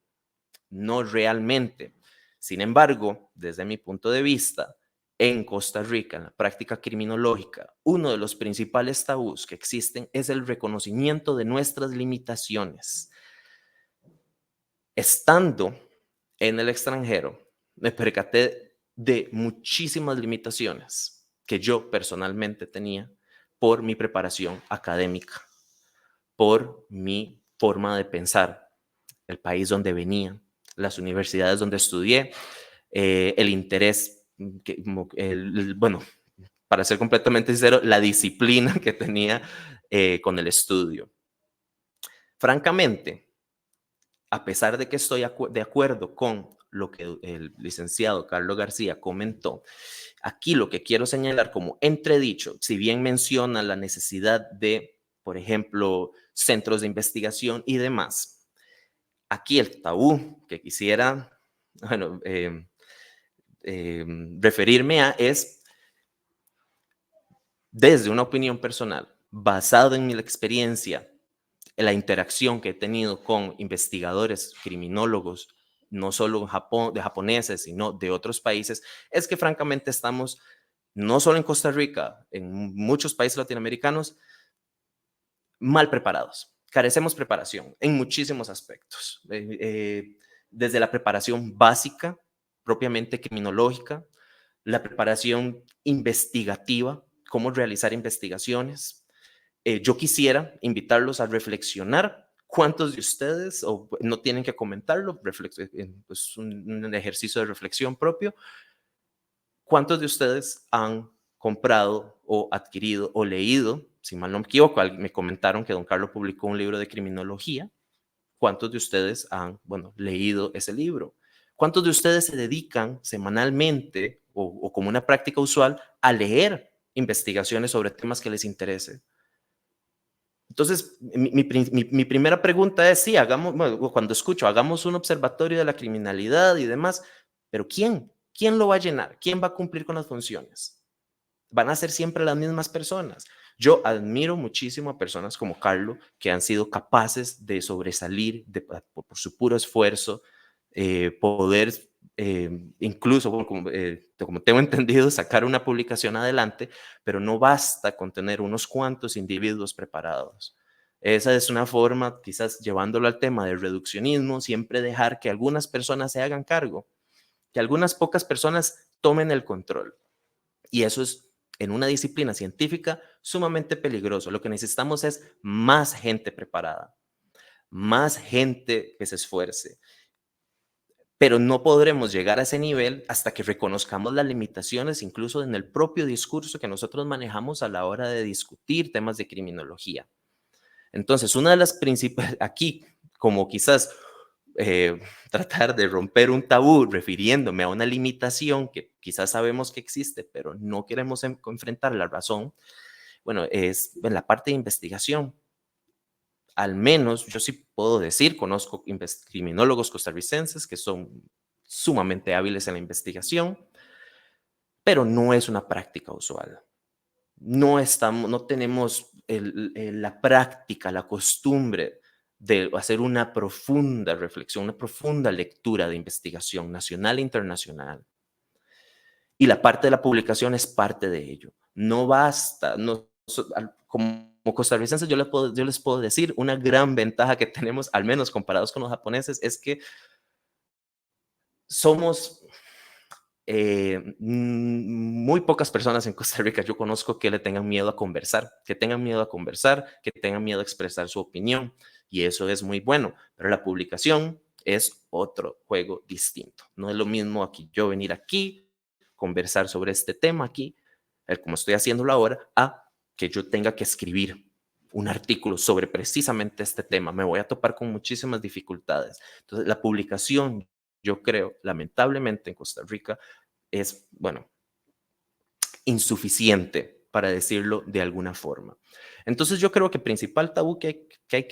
no realmente. Sin embargo, desde mi punto de vista, en Costa Rica, en la práctica criminológica, uno de los principales tabús que existen es el reconocimiento de nuestras limitaciones. Estando en el extranjero, me percaté de muchísimas limitaciones que yo personalmente tenía por mi preparación académica, por mi forma de pensar, el país donde venía, las universidades donde estudié, el interés, bueno, para ser completamente sincero, la disciplina que tenía con el estudio. Francamente, a pesar de que estoy de acuerdo con lo que el licenciado Carlos García comentó, aquí lo que quiero señalar como entredicho, si bien menciona la necesidad de, por ejemplo, centros de investigación y demás, aquí el tabú que quisiera, bueno, referirme a es desde una opinión personal, basado en mi experiencia, en la interacción que he tenido con investigadores, criminólogos, no solo en Japón, de japoneses, sino de otros países, es que francamente estamos, no solo en Costa Rica, en muchos países latinoamericanos, mal preparados. Carecemos preparación en muchísimos aspectos, desde la preparación básica, propiamente criminológica, la preparación investigativa, cómo realizar investigaciones. Yo quisiera invitarlos a reflexionar. ¿Cuántos de ustedes, o no tienen que comentarlo, pues un ejercicio de reflexión propio, cuántos de ustedes han comprado o adquirido o leído, si mal no me equivoco, me comentaron que don Carlos publicó un libro de criminología? ¿Cuántos de ustedes han, bueno, leído ese libro? ¿Cuántos de ustedes se dedican semanalmente o como una práctica usual a leer investigaciones sobre temas que les interesen? Entonces, mi primera pregunta es, sí, hagamos, bueno, cuando escucho, hagamos un observatorio de la criminalidad y demás, pero ¿quién? ¿Quién lo va a llenar? ¿Quién va a cumplir con las funciones? Van a ser siempre las mismas personas. Yo admiro muchísimo a personas como Carlos, que han sido capaces de sobresalir por su puro esfuerzo, poder incluso, como tengo entendido, sacar una publicación adelante, pero no basta con tener unos cuantos individuos preparados. Esa es una forma, quizás llevándolo al tema del reduccionismo, siempre dejar que algunas personas se hagan cargo, que algunas pocas personas tomen el control. Y eso es, en una disciplina científica, sumamente peligroso. Lo que necesitamos es más gente preparada, más gente que se esfuerce. Pero no podremos llegar a ese nivel hasta que reconozcamos las limitaciones, incluso en el propio discurso que nosotros manejamos a la hora de discutir temas de criminología. Entonces, una de las principales, aquí, como quizás tratar de romper un tabú refiriéndome a una limitación que quizás sabemos que existe, pero no queremos enfrentar la razón, bueno, es en la parte de investigación. Al menos yo sí puedo decir, conozco criminólogos costarricenses que son sumamente hábiles en la investigación, pero no es una práctica usual. No tenemos la práctica, la costumbre de hacer una profunda reflexión, una profunda lectura de investigación nacional e internacional. Y la parte de la publicación es parte de ello. No basta, como costarricenses yo les puedo decir, una gran ventaja que tenemos, al menos comparados con los japoneses, es que somos muy pocas personas en Costa Rica yo conozco que le tengan miedo a conversar, que tengan miedo a expresar su opinión, y eso es muy bueno, pero la publicación es otro juego distinto. No es lo mismo yo venir aquí, conversar sobre este tema aquí, como estoy haciéndolo ahora, a que yo tenga que escribir un artículo sobre precisamente este tema. Me voy a topar con muchísimas dificultades. Entonces, la publicación, yo creo, lamentablemente en Costa Rica, es, bueno, insuficiente para decirlo de alguna forma. Entonces yo creo que el principal tabú que hay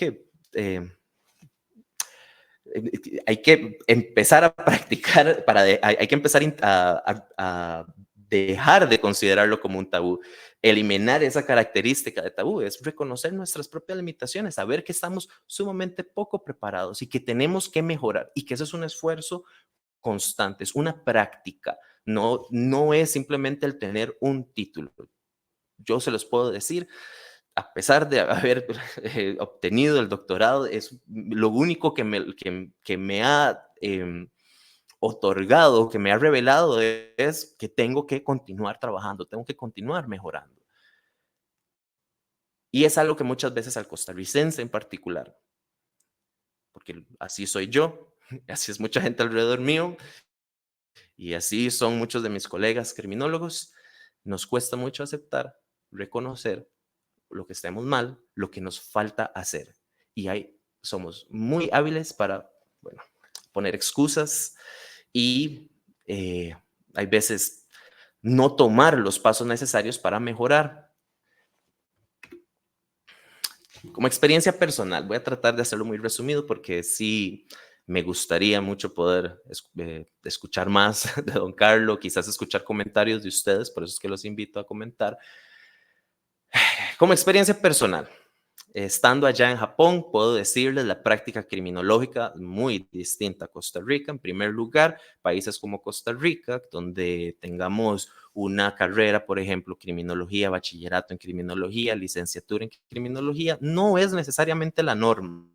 que empezar a practicar, hay que empezar a dejar de considerarlo como un tabú. Eliminar esa característica de tabú es reconocer nuestras propias limitaciones, saber que estamos sumamente poco preparados y que tenemos que mejorar y que eso es un esfuerzo constante, es una práctica, no es simplemente el tener un título. Yo se los puedo decir, a pesar de haber obtenido el doctorado, es lo único que me ha otorgado, que me ha revelado es que tengo que continuar trabajando, tengo que continuar mejorando. Y es algo que muchas veces al costarricense en particular, porque así soy yo, así es mucha gente alrededor mío, y así son muchos de mis colegas criminólogos, nos cuesta mucho aceptar, reconocer lo que estemos mal, lo que nos falta hacer. Y ahí somos muy hábiles para, bueno, poner excusas y hay veces no tomar los pasos necesarios para mejorar. Como experiencia personal, voy a tratar de hacerlo muy resumido porque sí me gustaría mucho poder escuchar más de don Carlos, quizás escuchar comentarios de ustedes, por eso es que los invito a comentar. Como experiencia personal, estando allá en Japón, puedo decirles la práctica criminológica muy distinta a Costa Rica. En primer lugar, países como Costa Rica, donde tengamos una carrera, por ejemplo, criminología, bachillerato en criminología, licenciatura en criminología, no es necesariamente la norma.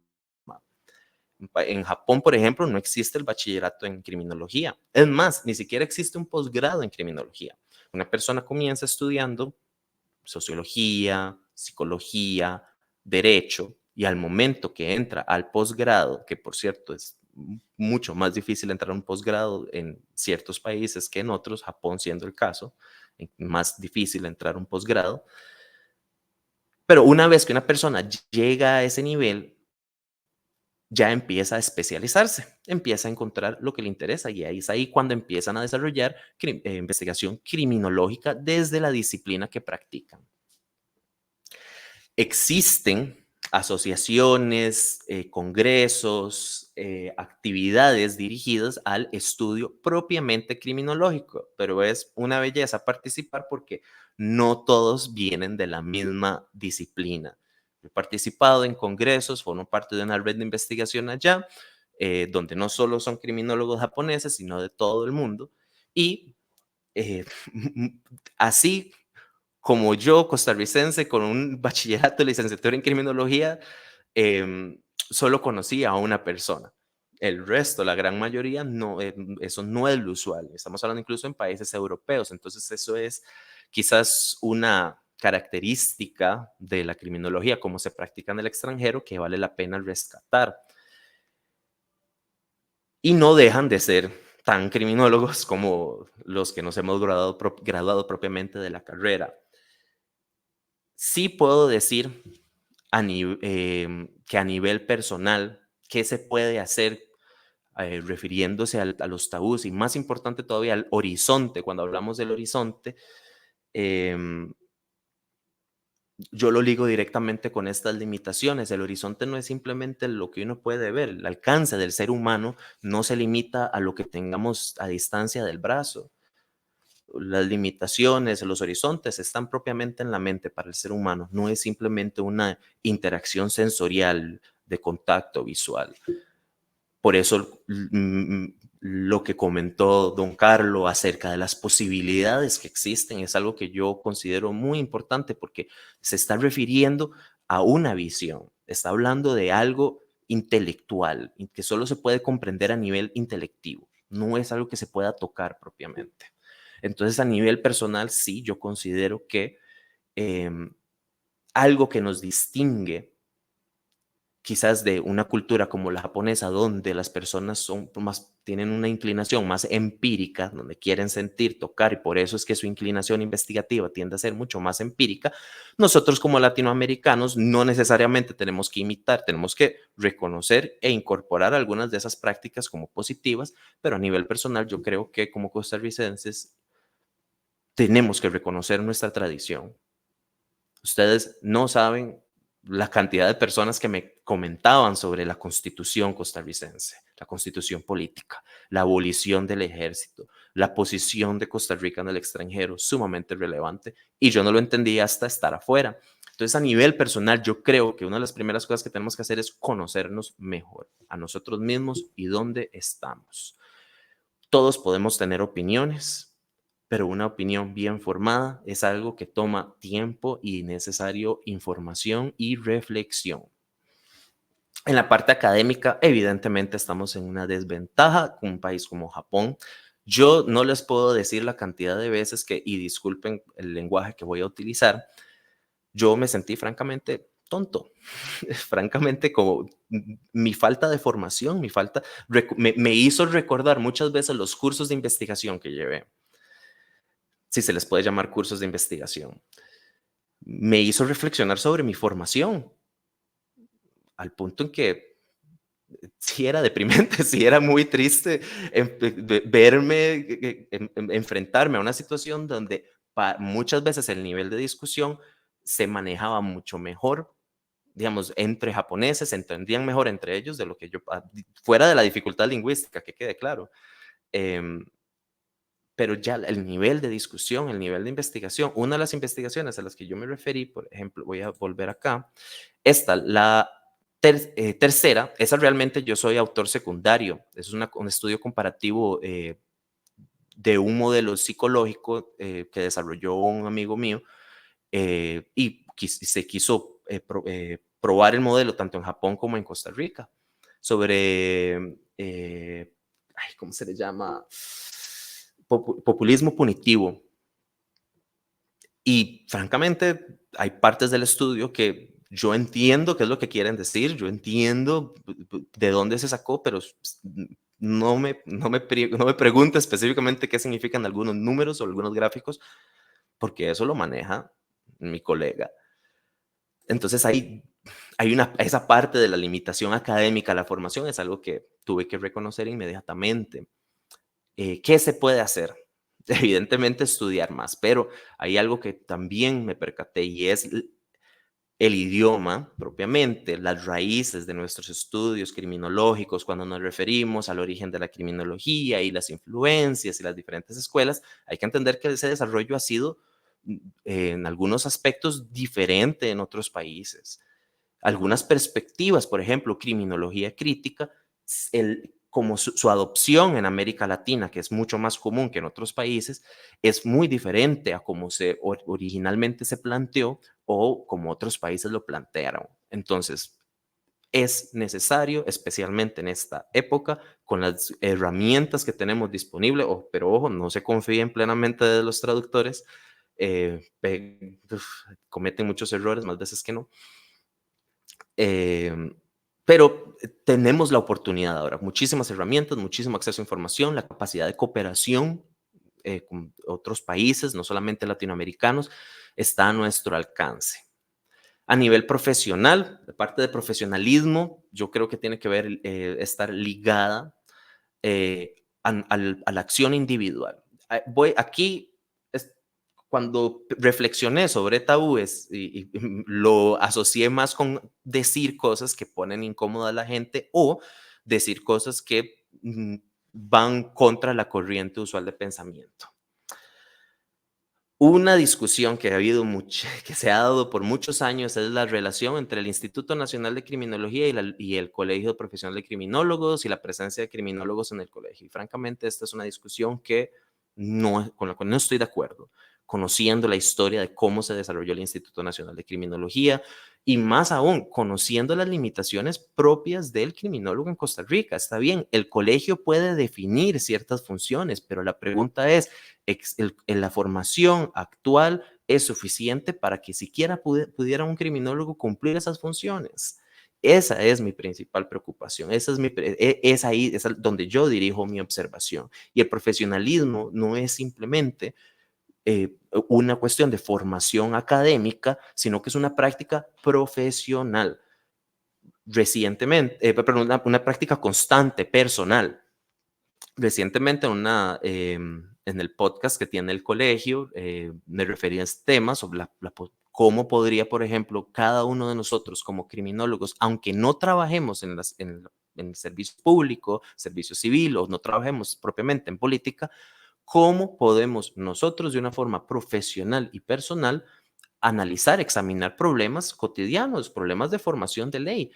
En Japón, por ejemplo, no existe el bachillerato en criminología. Es más, ni siquiera existe un posgrado en criminología. Una persona comienza estudiando sociología, psicología, derecho, y al momento que entra al posgrado, que por cierto es mucho más difícil entrar a un posgrado en ciertos países que en otros, Japón siendo el caso, más difícil entrar a un posgrado, pero una vez que una persona llega a ese nivel, ya empieza a especializarse, empieza a encontrar lo que le interesa y ahí es ahí cuando empiezan a desarrollar investigación criminológica desde la disciplina que practican. Existen asociaciones, congresos, actividades dirigidas al estudio propiamente criminológico, pero es una belleza participar porque no todos vienen de la misma disciplina. He participado en congresos, formo parte de una red de investigación allá, donde no solo son criminólogos japoneses, sino de todo el mundo, y así como yo, costarricense, con un bachillerato de licenciatura en criminología, solo conocía a una persona. El resto, la gran mayoría, no, eso no es lo usual. Estamos hablando incluso en países europeos. Entonces, eso es quizás una característica de la criminología, como se practica en el extranjero, que vale la pena rescatar. Y no dejan de ser tan criminólogos como los que nos hemos graduado propiamente de la carrera. Sí puedo decir que a nivel personal, ¿qué se puede hacer refiriéndose a los tabús? Y más importante todavía, al horizonte. Cuando hablamos del horizonte, yo lo ligo directamente con estas limitaciones. El horizonte no es simplemente lo que uno puede ver. El alcance del ser humano no se limita a lo que tengamos a distancia del brazo. Las limitaciones, los horizontes están propiamente en la mente para el ser humano. No es simplemente una interacción sensorial de contacto visual. Por eso lo que comentó don Carlos acerca de las posibilidades que existen es algo que yo considero muy importante porque se está refiriendo a una visión, está hablando de algo intelectual que solo se puede comprender a nivel intelectivo, no es algo que se pueda tocar propiamente. Entonces, a nivel personal, sí, yo considero que algo que nos distingue quizás de una cultura como la japonesa, donde las personas tienen una inclinación más empírica, donde quieren sentir, tocar, y por eso es que su inclinación investigativa tiende a ser mucho más empírica, nosotros como latinoamericanos no necesariamente tenemos que imitar, tenemos que reconocer e incorporar algunas de esas prácticas como positivas, pero a nivel personal yo creo que como costarricenses tenemos que reconocer nuestra tradición Ustedes no saben la cantidad de personas que me comentaban sobre la constitución costarricense, la constitución política, la abolición del ejército, la posición de Costa Rica en el extranjero, sumamente relevante, y yo no lo entendí hasta estar afuera. Entonces, a nivel personal, yo creo que una de las primeras cosas que tenemos que hacer es conocernos mejor a nosotros mismos y dónde estamos. Todos podemos tener opiniones, pero una opinión bien formada es algo que toma tiempo y necesario información y reflexión. En la parte académica, evidentemente estamos en una desventaja con un país como Japón. Yo no les puedo decir la cantidad de veces que, y disculpen el lenguaje que voy a utilizar, yo me sentí francamente tonto, francamente como mi falta de formación, me hizo recordar muchas veces los cursos de investigación que llevé, si se les puede llamar cursos de investigación. Me hizo reflexionar sobre mi formación, al punto en que sí era deprimente, sí era muy triste verme, enfrentarme a una situación donde muchas veces el nivel de discusión se manejaba mucho mejor, digamos, entre japoneses, se entendían mejor entre ellos de lo que yo, fuera de la dificultad lingüística, que quede claro. Pero ya el nivel de discusión, el nivel de investigación, una de las investigaciones a las que yo me referí, por ejemplo, voy a volver acá, esta, la tercera, esa realmente yo soy autor secundario, es un estudio comparativo de un modelo psicológico que desarrolló un amigo mío y se quiso probar el modelo tanto en Japón como en Costa Rica sobre, ¿cómo se le llama? Populismo punitivo. Y francamente, hay partes del estudio que yo entiendo qué es lo que quieren decir, yo entiendo de dónde se sacó, pero no me pregunte específicamente qué significan algunos números o algunos gráficos, porque eso lo maneja mi colega. Entonces esa parte de la limitación académica, la formación, es algo que tuve que reconocer inmediatamente. ¿Qué se puede hacer? Evidentemente estudiar más, pero hay algo que también me percaté y es el idioma propiamente, las raíces de nuestros estudios criminológicos, cuando nos referimos al origen de la criminología y las influencias y las diferentes escuelas, hay que entender que ese desarrollo ha sido en algunos aspectos diferente en otros países. Algunas perspectivas, por ejemplo, criminología crítica, como su adopción en América Latina, que es mucho más común que en otros países, es muy diferente a como originalmente se planteó o como otros países lo plantearon. Entonces, es necesario, especialmente en esta época, con las herramientas que tenemos disponibles, pero ojo, no se confíen plenamente de los traductores, cometen muchos errores, más veces que no. Pero tenemos la oportunidad ahora, muchísimas herramientas, muchísimo acceso a información, la capacidad de cooperación con otros países, no solamente latinoamericanos, está a nuestro alcance. A nivel profesional, la parte de profesionalismo, yo creo que tiene que ver, estar ligada a la acción individual. Aquí, cuando reflexioné sobre tabúes y lo asocié más con decir cosas que ponen incómoda a la gente o decir cosas que van contra la corriente usual de pensamiento. Una discusión que que se ha dado por muchos años es la relación entre el Instituto Nacional de Criminología y el Colegio Profesional de Criminólogos y la presencia de criminólogos en el colegio. Y francamente, esta es una discusión con la cual no estoy de acuerdo, conociendo la historia de cómo se desarrolló el Instituto Nacional de Criminología y más aún, conociendo las limitaciones propias del criminólogo en Costa Rica. Está bien, el colegio puede definir ciertas funciones, pero la pregunta es, ¿en la formación actual es suficiente para que siquiera pudiera un criminólogo cumplir esas funciones? Esa es mi principal preocupación, es donde yo dirijo mi observación. Y el profesionalismo no es simplemente una cuestión de formación académica, sino que es una práctica profesional. Recientemente, una práctica constante, personal. Recientemente en el podcast que tiene el colegio, me referí a este tema sobre ¿Cómo podría, por ejemplo, cada uno de nosotros como criminólogos, aunque no trabajemos en el servicio público, servicio civil, o no trabajemos propiamente en política, cómo podemos nosotros de una forma profesional y personal analizar, examinar problemas cotidianos, problemas de formación de ley?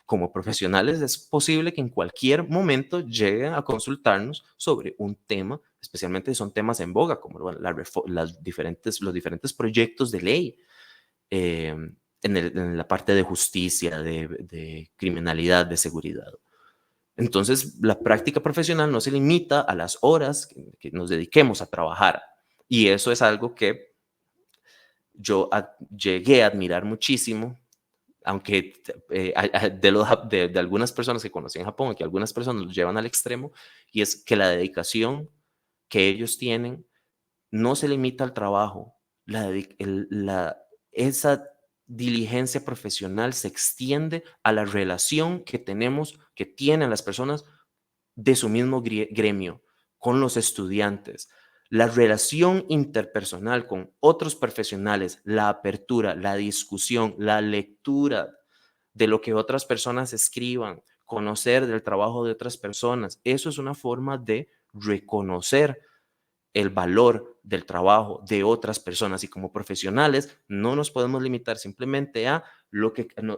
Como profesionales es posible que en cualquier momento lleguen a consultarnos sobre un tema, especialmente si son temas en boga, como bueno, los diferentes proyectos de ley en la parte de justicia, de criminalidad, de seguridad. Entonces, la práctica profesional no se limita a las horas que nos dediquemos a trabajar. Y eso es algo que yo llegué a admirar muchísimo, aunque de algunas personas que conocí en Japón, que algunas personas lo llevan al extremo, y es que la dedicación que ellos tienen no se limita al trabajo. Esa diligencia profesional se extiende a la relación que tienen las personas de su mismo gremio, con los estudiantes. La relación interpersonal con otros profesionales, la apertura, la discusión, la lectura de lo que otras personas escriban, conocer del trabajo de otras personas, eso es una forma de reconocer el valor del trabajo de otras personas, y como profesionales no nos podemos limitar simplemente a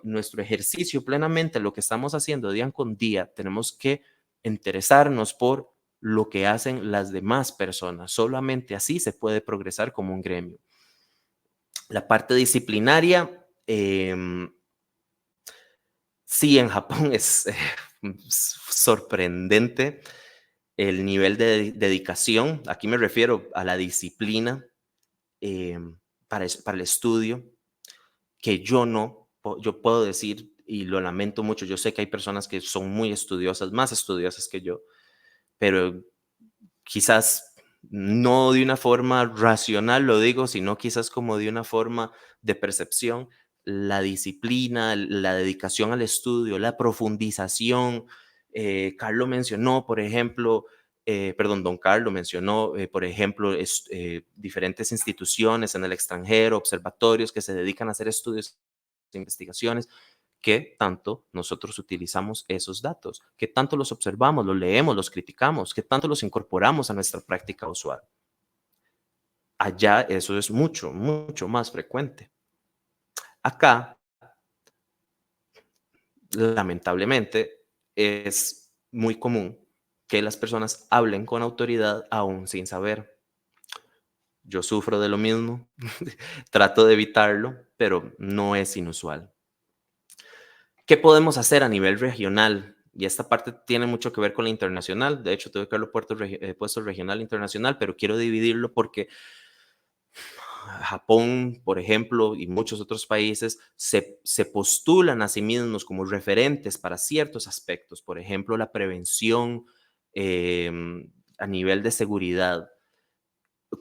nuestro ejercicio plenamente, lo que estamos haciendo día con día. Tenemos que interesarnos por lo que hacen las demás personas. Solamente así se puede progresar como un gremio. La parte disciplinaria, sí, en Japón es sorprendente el nivel de dedicación. Aquí me refiero a la disciplina para el estudio, que yo puedo decir, y lo lamento mucho, yo sé que hay personas que son muy estudiosas, más estudiosas que yo, pero quizás no de una forma racional lo digo, sino quizás como de una forma de percepción. La disciplina, la dedicación al estudio, la profundización. Carlos mencionó, por ejemplo, don Carlos mencionó, por ejemplo, diferentes instituciones en el extranjero, observatorios que se dedican a hacer estudios e investigaciones. ¿Qué tanto nosotros utilizamos esos datos? ¿Qué tanto los observamos, los leemos, los criticamos? ¿Qué tanto los incorporamos a nuestra práctica usual? Allá eso es mucho, mucho más frecuente. Acá, lamentablemente, es muy común que las personas hablen con autoridad aún sin saber. Yo sufro de lo mismo, trato de evitarlo, pero no es inusual. ¿Qué podemos hacer a nivel regional? Y esta parte tiene mucho que ver con la internacional. De hecho, tengo que verlo puesto regional e internacional, pero quiero dividirlo porque Japón, por ejemplo, y muchos otros países se postulan a sí mismos como referentes para ciertos aspectos. Por ejemplo, la prevención a nivel de seguridad.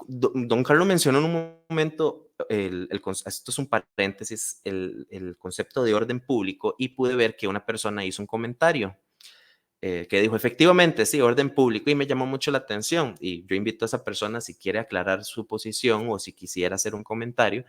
Don Carlos mencionó en un momento, esto es un paréntesis, el concepto de orden público, y pude ver que una persona hizo un comentario que dijo, efectivamente, sí, orden público, y me llamó mucho la atención, y yo invito a esa persona, si quiere aclarar su posición o si quisiera hacer un comentario,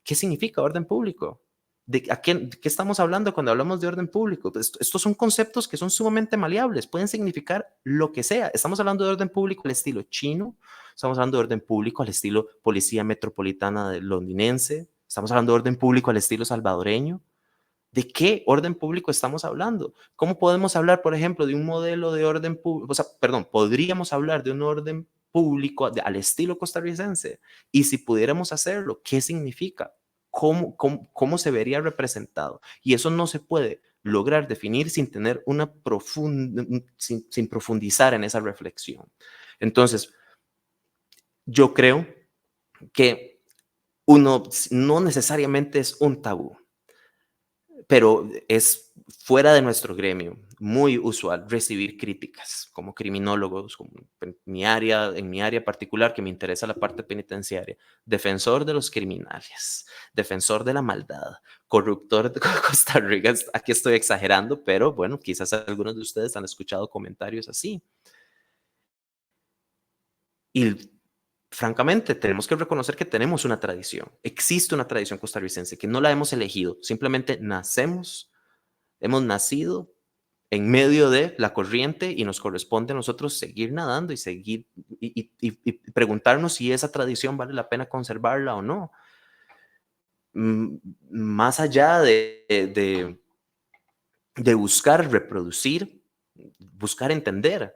¿qué significa orden público? ¿De qué estamos hablando cuando hablamos de orden público? Pues estos son conceptos que son sumamente maleables, pueden significar lo que sea. Estamos hablando de orden público al estilo chino, estamos hablando de orden público al estilo Policía Metropolitana londinense, estamos hablando de orden público al estilo salvadoreño. ¿De qué orden público estamos hablando? ¿Cómo podemos hablar, por ejemplo, de un modelo de orden público? Podríamos hablar de un orden público al estilo costarricense. Y si pudiéramos hacerlo, ¿qué significa? ¿Cómo se vería representado? Y eso no se puede lograr definir sin tener sin profundizar en esa reflexión. Entonces, yo creo que no necesariamente es un tabú, pero es fuera de nuestro gremio muy usual recibir críticas como criminólogos, como en mi área particular, que me interesa la parte penitenciaria, defensor de los criminales, defensor de la maldad, corruptor de Costa Rica. Aquí estoy exagerando, pero bueno, quizás algunos de ustedes han escuchado comentarios así. Y francamente, tenemos que reconocer que tenemos una tradición. Existe una tradición costarricense que no la hemos elegido. Simplemente hemos nacido en medio de la corriente y nos corresponde a nosotros seguir nadando y seguir y preguntarnos si esa tradición vale la pena conservarla o no. Más allá de buscar reproducir, buscar entender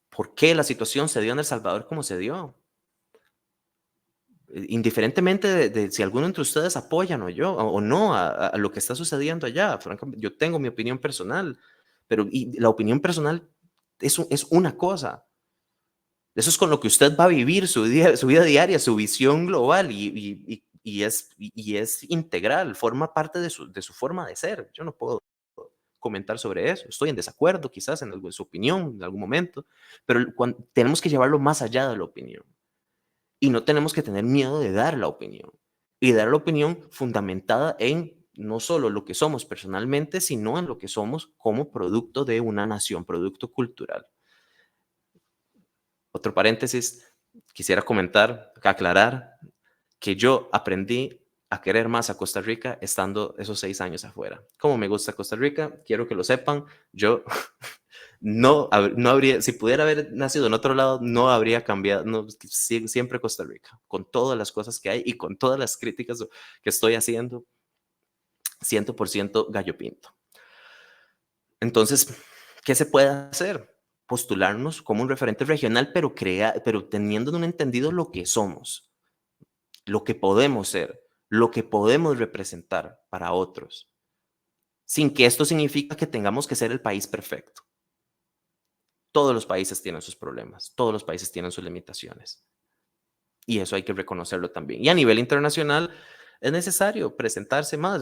por qué la situación se dio en El Salvador como se dio. Indiferentemente de si alguno entre ustedes apoyan o no a lo que está sucediendo allá. Francamente, yo tengo mi opinión personal, pero la opinión personal es una cosa. Eso es con lo que usted va a vivir su vida diaria, su visión global y es integral, forma parte de su forma de ser. Yo no puedo comentar sobre eso. Estoy en desacuerdo quizás en su opinión en algún momento, pero tenemos que llevarlo más allá de la opinión. Y no tenemos que tener miedo de dar la opinión. Y dar la opinión fundamentada en no solo lo que somos personalmente, sino en lo que somos como producto de una nación, producto cultural. Otro paréntesis, quisiera comentar, aclarar que yo aprendí a querer más a Costa Rica estando esos 6 años afuera. ¿Cómo me gusta Costa Rica? Quiero que lo sepan. Yo no habría, si pudiera haber nacido en otro lado, no habría cambiado, no, siempre Costa Rica, con todas las cosas que hay y con todas las críticas que estoy haciendo, 100% gallo pinto. Entonces, ¿qué se puede hacer? Postularnos como un referente regional, pero teniendo un entendido lo que somos, lo que podemos ser, lo que podemos representar para otros, sin que esto signifique que tengamos que ser el país perfecto. Todos los países tienen sus problemas, todos los países tienen sus limitaciones. Y eso hay que reconocerlo también. Y a nivel internacional es necesario presentarse más,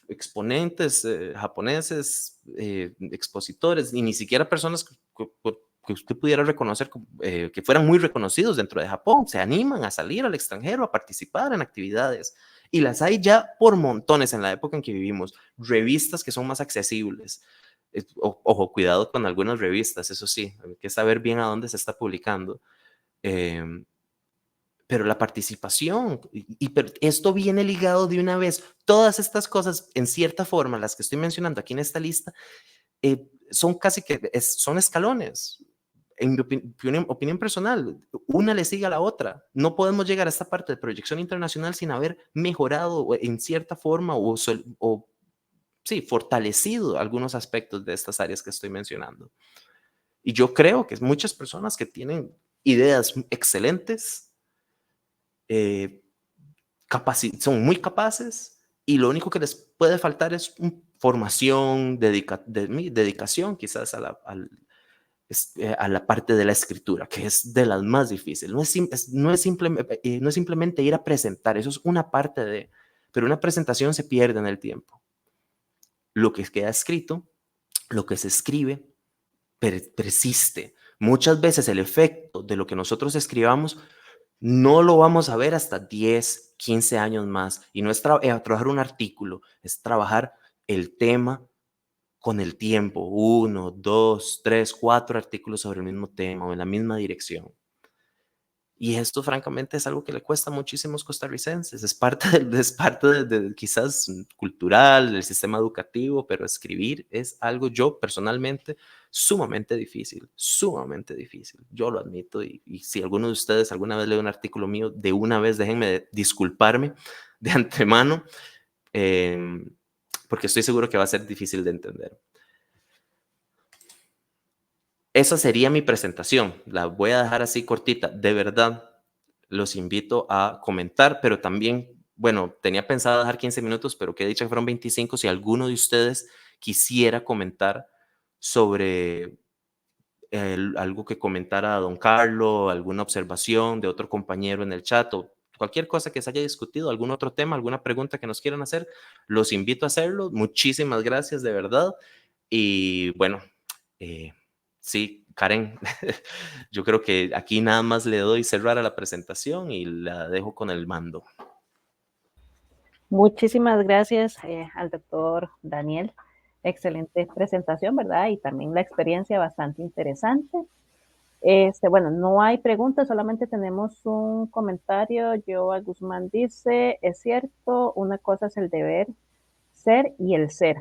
exponentes japoneses, expositores, y ni siquiera personas que usted pudiera reconocer, que fueran muy reconocidos dentro de Japón, se animan a salir al extranjero, a participar en actividades. Y las hay ya por montones en la época en que vivimos. Revistas que son más accesibles. Ojo, cuidado con algunas revistas, eso sí, hay que saber bien a dónde se está publicando. Pero la participación, pero esto viene ligado de una vez. Todas estas cosas, en cierta forma, las que estoy mencionando aquí en esta lista, son casi que son escalones. En mi opinión personal, una le sigue a la otra. No podemos llegar a esta parte de proyección internacional sin haber mejorado en cierta forma o sí, fortalecido algunos aspectos de estas áreas que estoy mencionando. Y yo creo que muchas personas que tienen ideas excelentes, son muy capaces y lo único que les puede faltar es formación, dedicación quizás a la parte de la escritura, que es de las más difíciles. No es simplemente ir a presentar, eso es una parte pero una presentación se pierde en el tiempo. Lo que queda escrito, lo que se escribe, persiste. Muchas veces el efecto de lo que nosotros escribamos no lo vamos a ver hasta 10, 15 años más. Y no es trabajar un artículo, es trabajar el tema con el tiempo. 1, 2, 3, 4 artículos sobre el mismo tema o en la misma dirección. Y esto, francamente, es algo que le cuesta a muchísimos costarricenses. Es parte de quizás cultural, del sistema educativo, pero escribir es algo, yo personalmente, sumamente difícil, sumamente difícil. Yo lo admito. Y si alguno de ustedes alguna vez lee un artículo mío, de una vez déjenme disculparme de antemano, porque estoy seguro que va a ser difícil de entender. Esa sería mi presentación. La voy a dejar así cortita. De verdad, los invito a comentar, pero también, bueno, tenía pensado dejar 15 minutos, pero qué dicha que fueron 25. Si alguno de ustedes quisiera comentar sobre algo que comentara a don Carlos, alguna observación de otro compañero en el chat o cualquier cosa que se haya discutido, algún otro tema, alguna pregunta que nos quieran hacer, los invito a hacerlo. Muchísimas gracias, de verdad. Y bueno, sí, Karen, yo creo que aquí nada más le doy cerrar a la presentación y la dejo con el mando. Muchísimas gracias al doctor Daniel. Excelente presentación, ¿verdad? Y también la experiencia bastante interesante. Bueno, no hay preguntas, solamente tenemos un comentario. Joa Guzmán dice, es cierto, una cosa es el deber ser y el ser,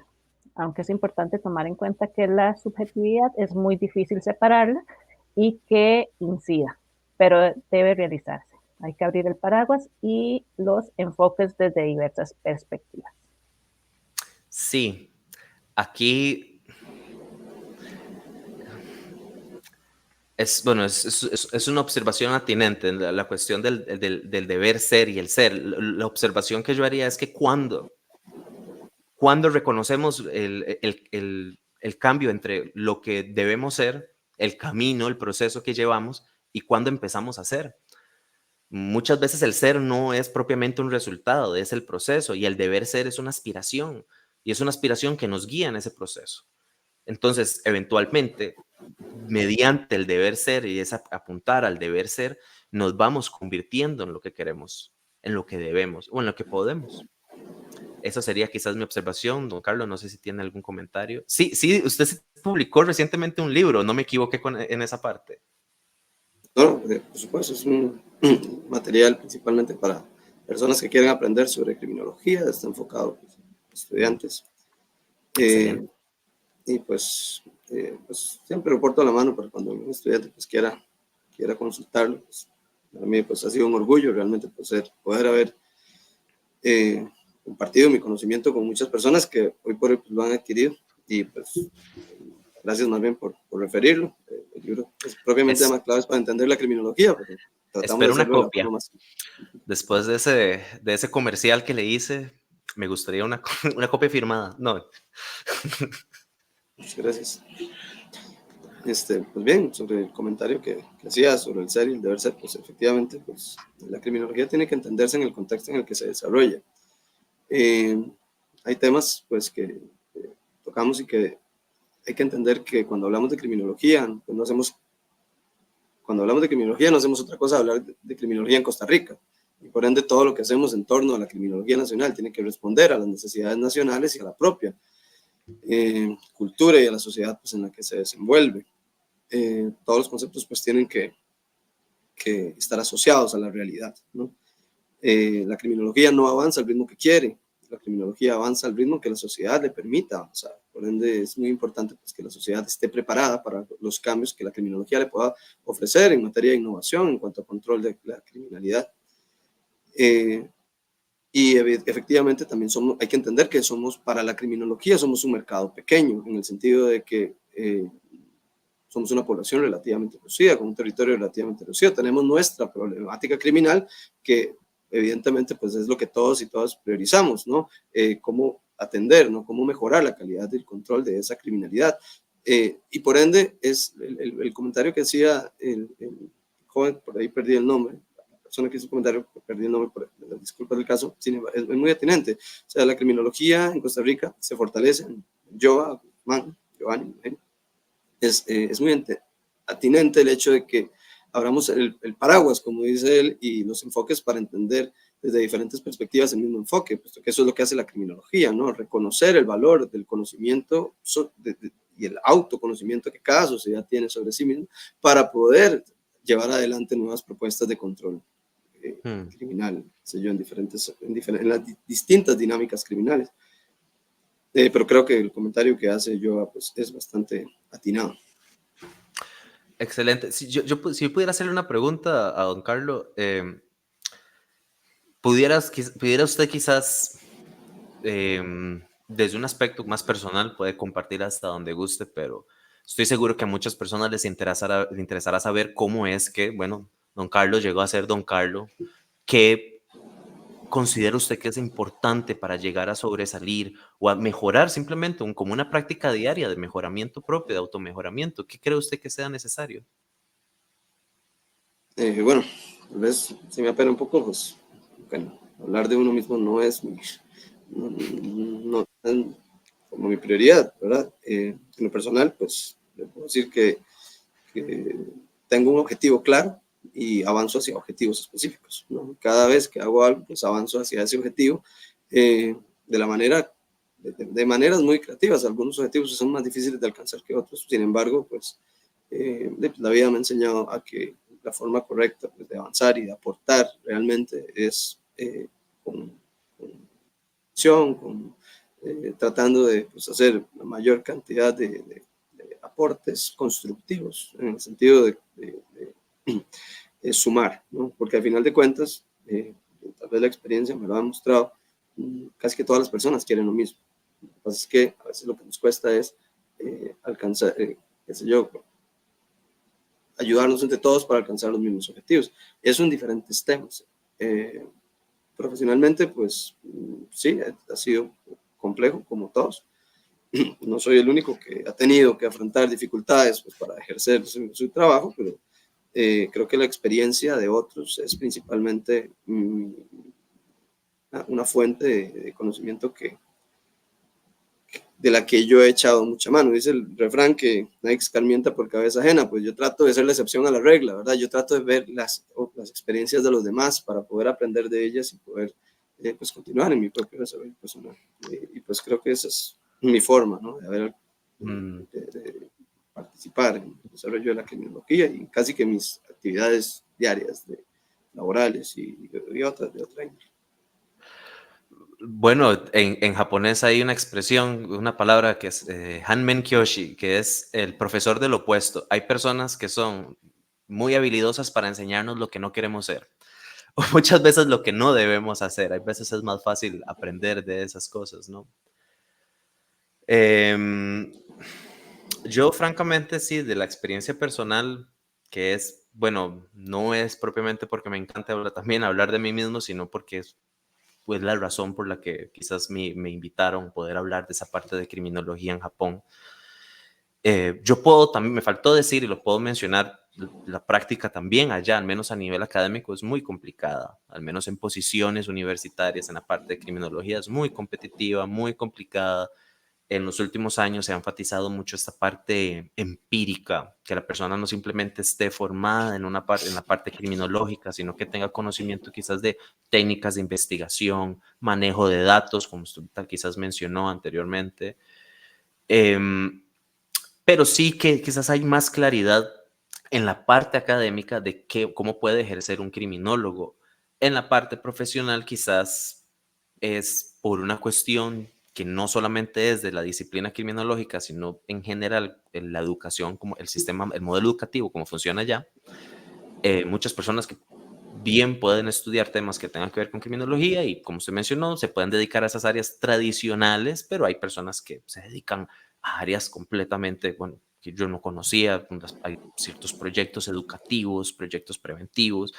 aunque es importante tomar en cuenta que la subjetividad es muy difícil separarla y que incida, pero debe realizarse. Hay que abrir el paraguas y los enfoques desde diversas perspectivas. Sí, aquí bueno, es una observación atinente, la cuestión del deber ser y el ser. La observación que yo haría es que cuando reconocemos el cambio entre lo que debemos ser, el camino, el proceso que llevamos, y cuando empezamos a ser. Muchas veces el ser no es propiamente un resultado, es el proceso, y el deber ser es una aspiración, y es una aspiración que nos guía en ese proceso. Entonces, eventualmente, mediante el deber ser y es apuntar al deber ser, nos vamos convirtiendo en lo que queremos, en lo que debemos o en lo que podemos. Esa sería quizás mi observación, don Carlos. No sé si tiene algún comentario. Sí, sí, usted publicó recientemente un libro, no me equivoqué en esa parte. No, por supuesto, es un material principalmente para personas que quieren aprender sobre criminología, está enfocado pues, a estudiantes. Excelente. Y pues siempre lo porto a la mano para cuando un estudiante pues, quiera consultarlo. Pues, para mí pues, ha sido un orgullo realmente poder haber compartido mi conocimiento con muchas personas que hoy por hoy pues, lo han adquirido y pues gracias más bien por referirlo. El libro es propiamente llama Claves para entender la criminología, pero tratamos de Espero una hacerlo de la copia. forma más... Después de ese comercial que le hice, me gustaría una copia firmada. No. Muchas gracias. Pues bien, sobre el comentario que hacía sobre el ser y el deber ser, pues efectivamente, pues la criminología tiene que entenderse en el contexto en el que se desarrolla. Hay temas pues que tocamos y que hay que entender que cuando hablamos de criminología, pues cuando hablamos de criminología no hacemos otra cosa hablar de criminología en Costa Rica. Y por ende todo lo que hacemos en torno a la criminología nacional tiene que responder a las necesidades nacionales y a la propia cultura y a la sociedad pues, en la que se desenvuelve. Todos los conceptos pues tienen que estar asociados a la realidad, ¿no? La criminología no avanza al ritmo que quiere, la criminología avanza al ritmo que la sociedad le permita avanzar. Por ende, es muy importante pues, que la sociedad esté preparada para los cambios que la criminología le pueda ofrecer en materia de innovación en cuanto a control de la criminalidad. Y efectivamente también hay que entender que para la criminología somos un mercado pequeño, en el sentido de que somos una población relativamente reducida, con un territorio relativamente reducido. Tenemos nuestra problemática criminal que evidentemente pues es lo que todos y todas priorizamos, ¿no? Cómo atender, ¿no? Cómo mejorar la calidad del control de esa criminalidad. Y por ende es el comentario que hacía el joven, por ahí perdí el nombre, la persona que hizo el comentario, perdí el nombre, disculpas del caso, es muy atinente. O sea, la criminología en Costa Rica se fortalece. Giovanni, es muy atinente el hecho de que abramos el paraguas, como dice él, y los enfoques para entender desde diferentes perspectivas el mismo enfoque, puesto que eso es lo que hace la criminología, ¿no? Reconocer el valor del conocimiento y el autoconocimiento que cada sociedad tiene sobre sí misma para poder llevar adelante nuevas propuestas de control criminal, sé yo, en las distintas dinámicas criminales. Pero creo que el comentario que hace Joa pues, es bastante atinado. Excelente. Si yo pudiera hacerle una pregunta a don Carlos, ¿pudiera usted quizás, desde un aspecto más personal, puede compartir hasta donde guste, pero estoy seguro que a muchas personas les interesará saber cómo es que, bueno, don Carlos llegó a ser don Carlos? ¿Qué considera usted que es importante para llegar a sobresalir o a mejorar simplemente como una práctica diaria de mejoramiento propio, de automejoramiento? ¿Qué cree usted que sea necesario? Bueno, tal vez se me apena un poco, pues, bueno, hablar de uno mismo no es como mi prioridad, ¿verdad? En lo personal, pues, le puedo decir que tengo un objetivo claro y avanzo hacia objetivos específicos, ¿no? Cada vez que hago algo, pues avanzo hacia ese objetivo de maneras muy creativas. Algunos objetivos son más difíciles de alcanzar que otros, sin embargo, pues la vida me ha enseñado a que la forma correcta, pues, de avanzar y de aportar realmente es con acción, tratando de, pues, hacer la mayor cantidad de aportes constructivos en el sentido de sumar, ¿no? Porque al final de cuentas, tal vez la experiencia me lo ha mostrado, casi que todas las personas quieren lo mismo. Lo que pasa es que a veces lo que nos cuesta es alcanzar, qué sé yo, ayudarnos entre todos para alcanzar los mismos objetivos. Eso en diferentes temas. Profesionalmente, pues sí, ha sido complejo como todos. No soy el único que ha tenido que afrontar dificultades, pues, para ejercer su trabajo, pero creo que la experiencia de otros es principalmente una fuente de conocimiento de la que yo he echado mucha mano. Dice el refrán que nadie escarmienta por cabeza ajena. Pues yo trato de ser la excepción a la regla, ¿verdad? Yo trato de ver las experiencias de los demás para poder aprender de ellas y poder pues continuar en mi propio desarrollo personal. Y pues creo que esa es mi forma, ¿no? De participar en el desarrollo de la criminología y casi que mis actividades diarias laborales y otras de otra índole. Bueno, en japonés hay una expresión, una palabra que es Hanmen Kyoshi, que es el profesor del opuesto. Hay personas que son muy habilidosas para enseñarnos lo que no queremos ser, o muchas veces lo que no debemos hacer. Hay veces es más fácil aprender de esas cosas, ¿no? Yo, francamente, sí, de la experiencia personal, que es, bueno, no es propiamente porque me encanta también hablar de mí mismo, sino porque es, pues, la razón por la que quizás me invitaron a poder hablar de esa parte de criminología en Japón. Yo puedo también, me faltó decir y lo puedo mencionar, la práctica también allá, al menos a nivel académico, es muy complicada, al menos en posiciones universitarias, en la parte de criminología es muy competitiva, muy complicada. En los últimos años se ha enfatizado mucho esta parte empírica, que la persona no simplemente esté formada en la parte criminológica, sino que tenga conocimiento quizás de técnicas de investigación, manejo de datos, como usted quizás mencionó anteriormente. Pero sí que quizás hay más claridad en la parte académica de cómo puede ejercer un criminólogo. En la parte profesional quizás es por una cuestión que no solamente es de la disciplina criminológica, sino en general en la educación, como el sistema, el modelo educativo, cómo funciona allá. Muchas personas que bien pueden estudiar temas que tengan que ver con criminología y, como usted mencionó, se pueden dedicar a esas áreas tradicionales, pero hay personas que se dedican a áreas completamente, bueno, que yo no conocía. Hay ciertos proyectos educativos, proyectos preventivos,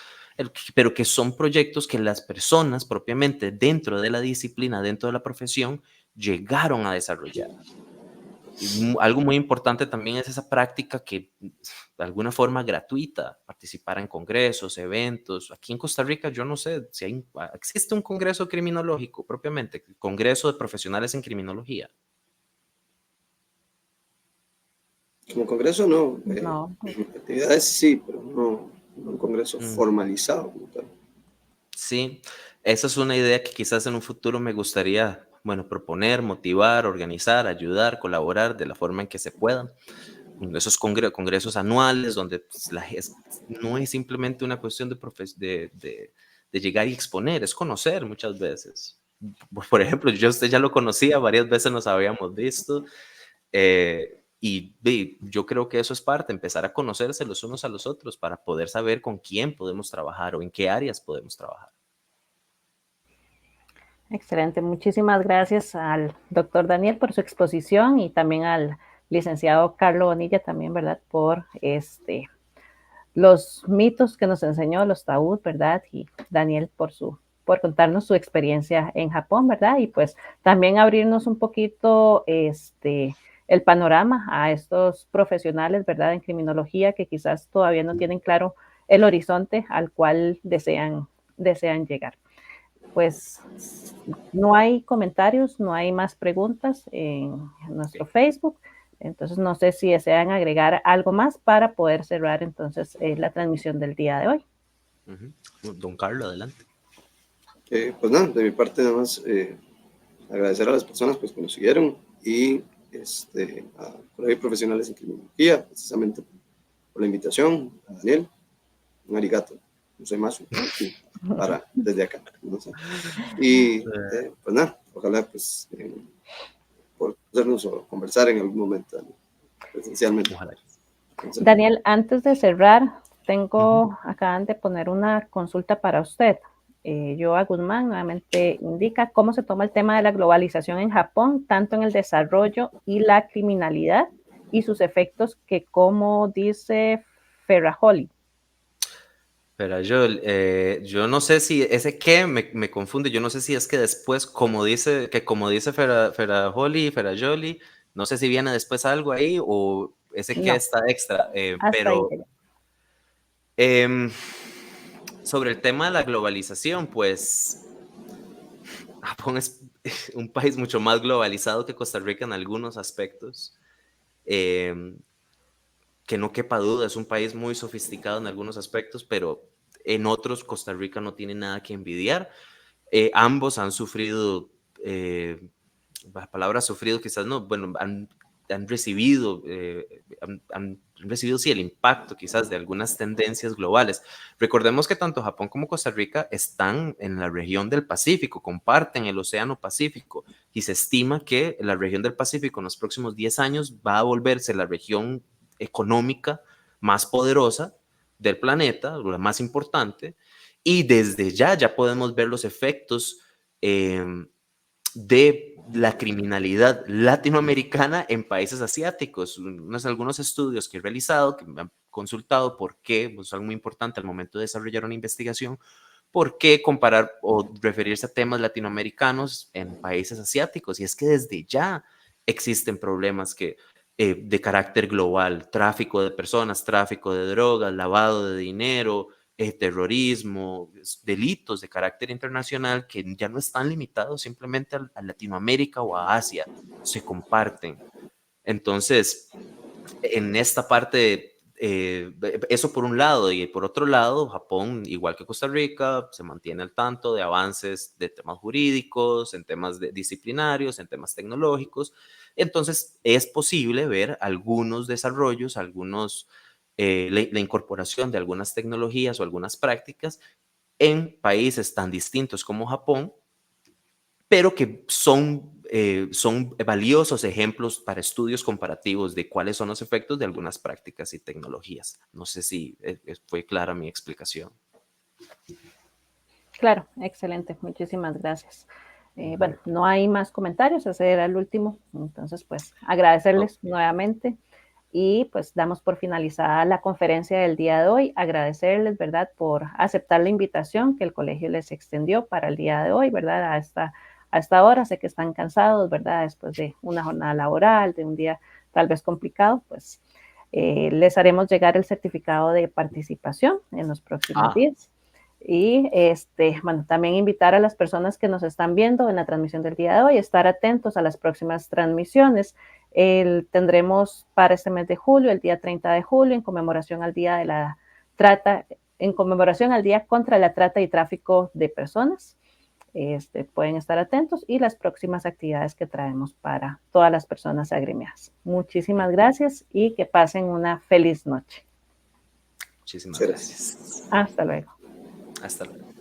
pero que son proyectos que las personas propiamente dentro de la disciplina, dentro de la profesión, llegaron a desarrollar. Y algo muy importante también es esa práctica que, de alguna forma gratuita, participar en congresos, eventos. Aquí en Costa Rica yo no sé si existe un congreso criminológico propiamente, congreso de profesionales en criminología. Como congreso no, No. actividades sí, pero no un congreso formalizado como tal. Sí, esa es una idea que quizás en un futuro me gustaría, bueno, proponer, motivar, organizar, ayudar, colaborar de la forma en que se pueda. Esos congresos anuales donde, pues, no es simplemente una cuestión de llegar y exponer, es conocer muchas veces. Por ejemplo, usted ya lo conocía, varias veces nos habíamos visto, y yo creo que eso es parte, empezar a conocerse los unos a los otros para poder saber con quién podemos trabajar o en qué áreas podemos trabajar. Excelente. Muchísimas gracias al doctor Daniel por su exposición y también al licenciado Carlos Bonilla también, ¿verdad? Por los mitos que nos enseñó, los tabús, ¿verdad? Y Daniel por contarnos su experiencia en Japón, ¿verdad? Y pues también abrirnos un poquito el panorama a estos profesionales, ¿verdad? En criminología que quizás todavía no tienen claro el horizonte al cual desean llegar. Pues no hay comentarios, no hay más preguntas en nuestro Facebook. Entonces, no sé si desean agregar algo más para poder cerrar entonces la transmisión del día de hoy. Don Carlos, adelante. Pues nada, de mi parte nada más agradecer a las personas, pues, que nos siguieron y a Colegio Profesionales en Criminología, precisamente por la invitación, a Daniel, un arigato, no soy más, para desde acá. No sé. Y pues nada, ojalá pues podernos o conversar en algún momento presencialmente. Ojalá. Daniel, antes de cerrar, acaban de poner una consulta para usted. Joa Guzmán nuevamente indica cómo se toma el tema de la globalización en Japón, tanto en el desarrollo y la criminalidad y sus efectos, que como dice Ferrajoli. Pero yo no sé si ese que me confunde, yo no sé si es que después, como dice Ferrajoli, no sé si viene después algo ahí o ese que No, está extra, hasta ahí. Sobre el tema de la globalización, pues Japón es un país mucho más globalizado que Costa Rica en algunos aspectos. Que no quepa duda, es un país muy sofisticado en algunos aspectos, pero en otros Costa Rica no tiene nada que envidiar. Ambos han sufrido, la palabra sufrido quizás no, bueno, han recibido, han recibido sí el impacto quizás de algunas tendencias globales. Recordemos que tanto Japón como Costa Rica están en la región del Pacífico, comparten el Océano Pacífico y se estima que la región del Pacífico en los próximos 10 años va a volverse la región económica más poderosa del planeta, la más importante, y desde ya podemos ver los efectos de la criminalidad latinoamericana en países asiáticos. Algunos estudios que he realizado, que me han consultado por qué, pues es algo muy importante al momento de desarrollar una investigación, por qué comparar o referirse a temas latinoamericanos en países asiáticos. Y es que desde ya existen problemas de carácter global, tráfico de personas, tráfico de drogas, lavado de dinero, terrorismo, delitos de carácter internacional que ya no están limitados simplemente a Latinoamérica o a Asia, se comparten. Entonces, en esta parte, eso por un lado, y por otro lado, Japón, igual que Costa Rica, se mantiene al tanto de avances de temas jurídicos, en temas disciplinarios, en temas tecnológicos. Entonces, es posible ver algunos desarrollos, la incorporación de algunas tecnologías o algunas prácticas en países tan distintos como Japón, pero que son valiosos ejemplos para estudios comparativos de cuáles son los efectos de algunas prácticas y tecnologías. No sé si fue clara mi explicación. Claro, excelente, muchísimas gracias. Bueno, no hay más comentarios, ese era el último, entonces pues agradecerles nuevamente y pues damos por finalizada la conferencia del día de hoy, agradecerles, ¿verdad?, por aceptar la invitación que el colegio les extendió para el día de hoy, ¿verdad?, a esta hora. Sé que están cansados, ¿verdad?, después de una jornada laboral, de un día tal vez complicado, pues les haremos llegar el certificado de participación en los próximos días. Y bueno, también invitar a las personas que nos están viendo en la transmisión del día de hoy, estar atentos a las próximas transmisiones. Tendremos para este mes de julio, el día 30 de julio, en conmemoración al Día de la Trata, en conmemoración al Día contra la Trata y Tráfico de Personas. Pueden estar atentos y las próximas actividades que traemos para todas las personas agremiadas. Muchísimas gracias y que pasen una feliz noche. Muchísimas gracias. Hasta luego. Hasta luego.